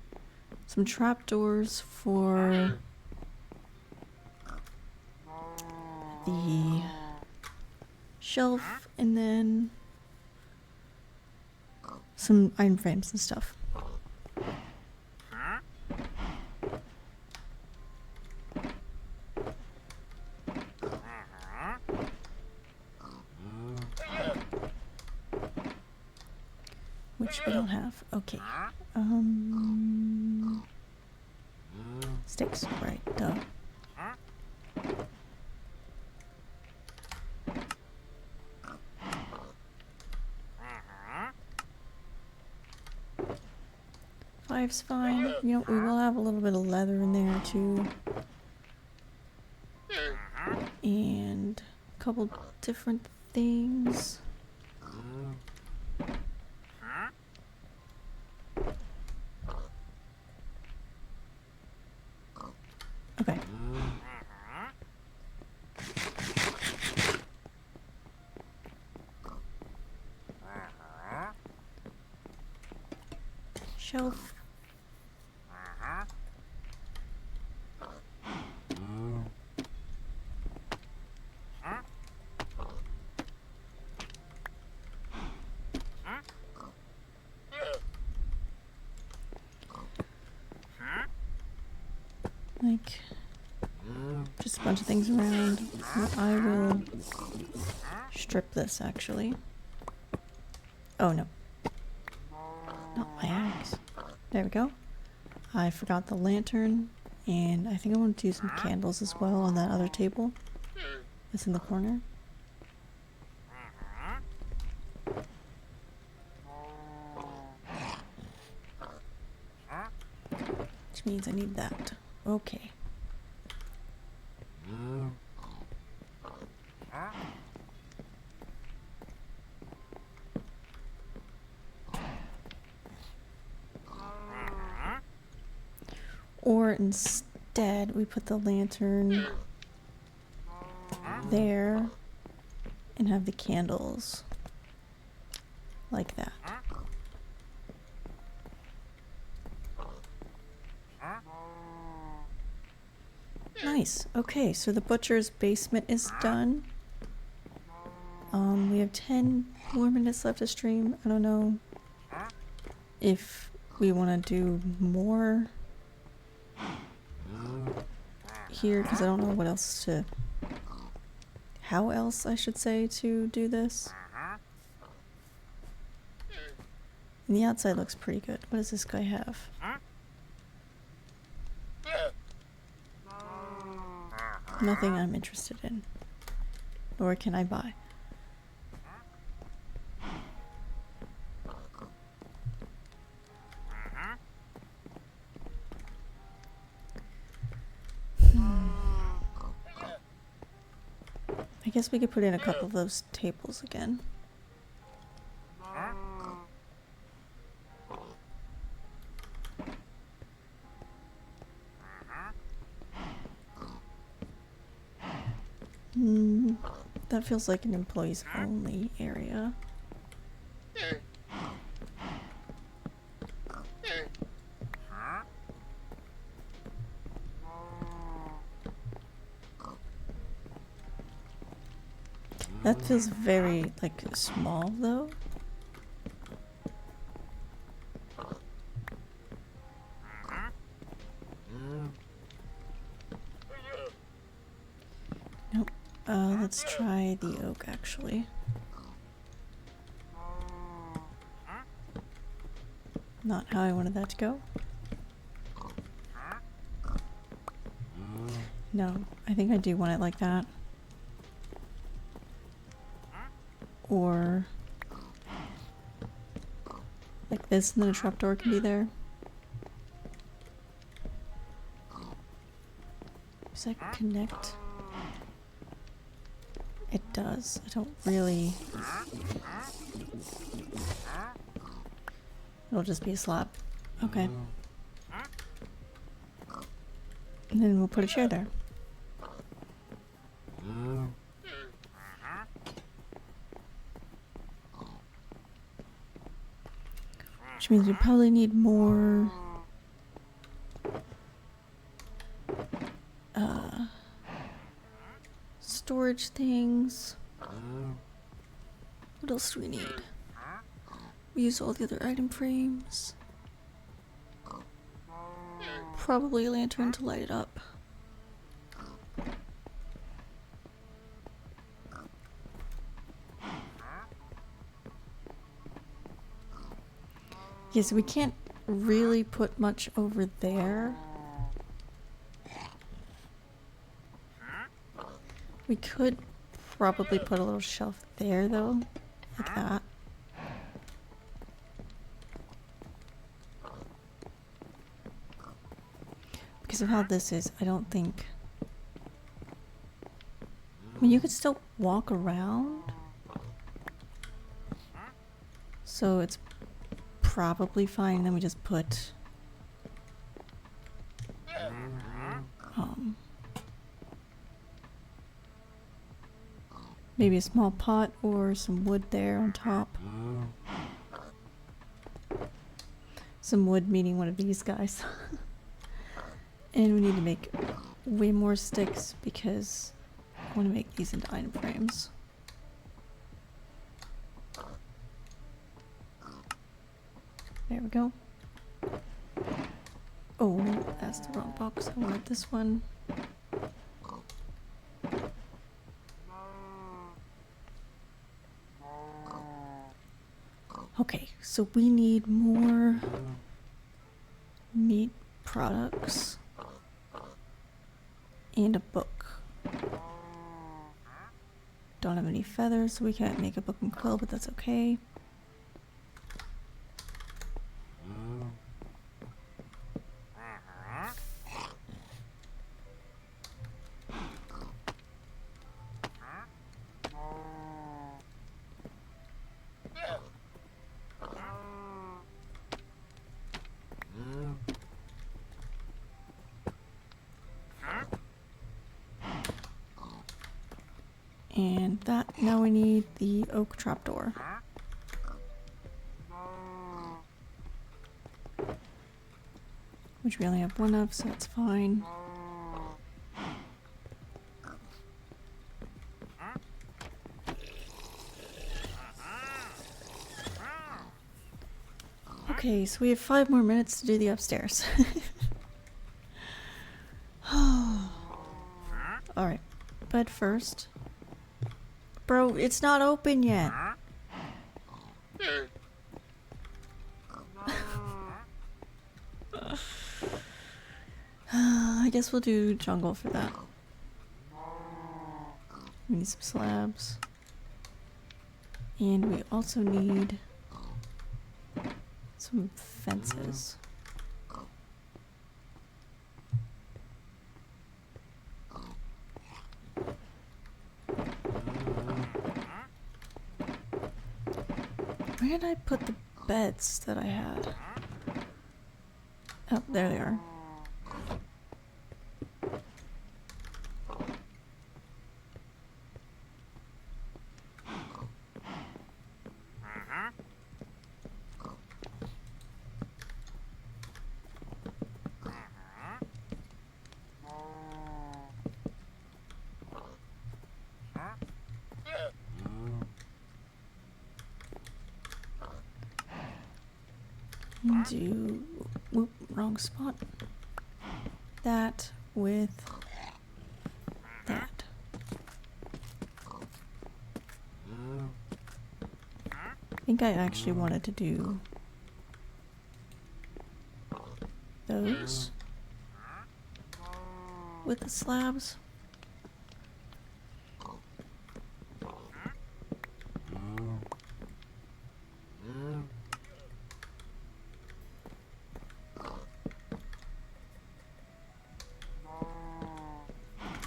some trapdoors for the shelf, and then some iron frames and stuff. Which we don't have. Okay. Sticks, right, duh. Five's fine. You know, we will have a little bit of leather in there too. And a couple different things. Okay. Shelf. Like, just a bunch of things around. I will strip this actually. Oh no. Not my axe. There we go. I forgot the lantern, and I think I want to do some candles as well on that other table that's in the corner. Which means I need that. Okay. Or instead, we put the lantern there and have the candles like that. Nice. Okay, so the butcher's basement is done. We have 10 more minutes left to stream. I don't know if we want to do more here, because I don't know what else to... how else I should say to do this. And the outside looks pretty good. What does this guy have? Nothing I'm interested in. Nor can I buy. guess we could put in a couple of those tables again. That feels like an employees only area. That feels very, like, small, though. Nope. Let's try the oak, actually. Not how I wanted that to go. No, I think I do want it like that. Or like this, and then a trapdoor can be there. Does that connect? It does. I don't really... It'll just be a slab. Okay. And then we'll put a chair there. Which means we probably need more storage things. What else do we need? We use all the other item frames. Probably a lantern to light it up. Yeah, so we can't really put much over there. We could probably put a little shelf there, though, like that. Because of how this is, I don't think... I mean, you could still walk around. So it's probably fine. Then we just put... maybe a small pot or some wood there on top. Some wood meaning one of these guys. And we need to make way more sticks because I want to make these into item frames. There we go. Oh, that's the wrong box. I wanted this one. Okay, so we need more meat products and a book. Don't have any feathers, so we can't make a book and quill, but that's okay. And that, now we need the oak trapdoor. Which we only have one of, so that's fine. Okay, so we have 5 more minutes to do the upstairs. Alright, bed first. Bro, it's not open yet. I guess we'll do jungle for that. We need some slabs. And we also need some fences. Where did I put the beds that I had? Oh, there they are. Do whoop, wrong spot. That with that. I think I actually wanted to do those with the slabs.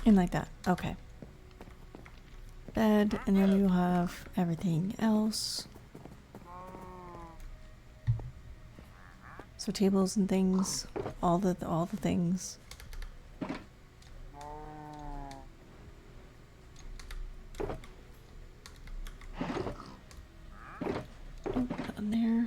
And like that. Okay. Bed, and then you'll have everything else. So tables and things, all the things. Oh, down there.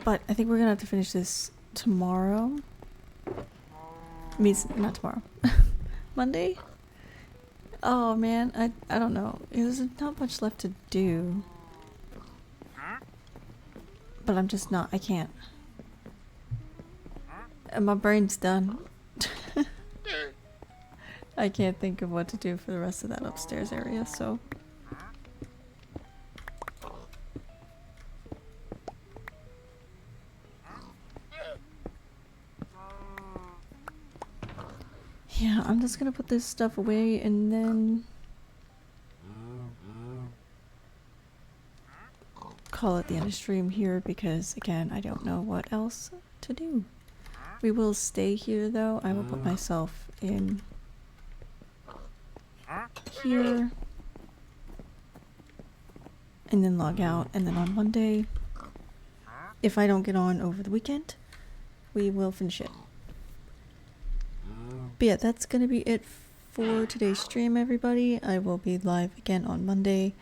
But I think we're gonna have to finish this tomorrow. I mean, not tomorrow. Monday? Oh man, I don't know. There's not much left to do. But I'm just not, I can't. And my brain's done. I can't think of what to do for the rest of that upstairs area, so. Yeah, I'm just gonna put this stuff away and then call it the end of stream here because, again, I don't know what else to do. We will stay here though. I will put myself in here and then log out, and then on Monday, if I don't get on over the weekend, we will finish it. But yeah, that's gonna be it for today's stream, everybody. I will be live again on Monday,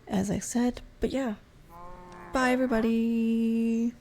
as I said. But yeah, bye everybody.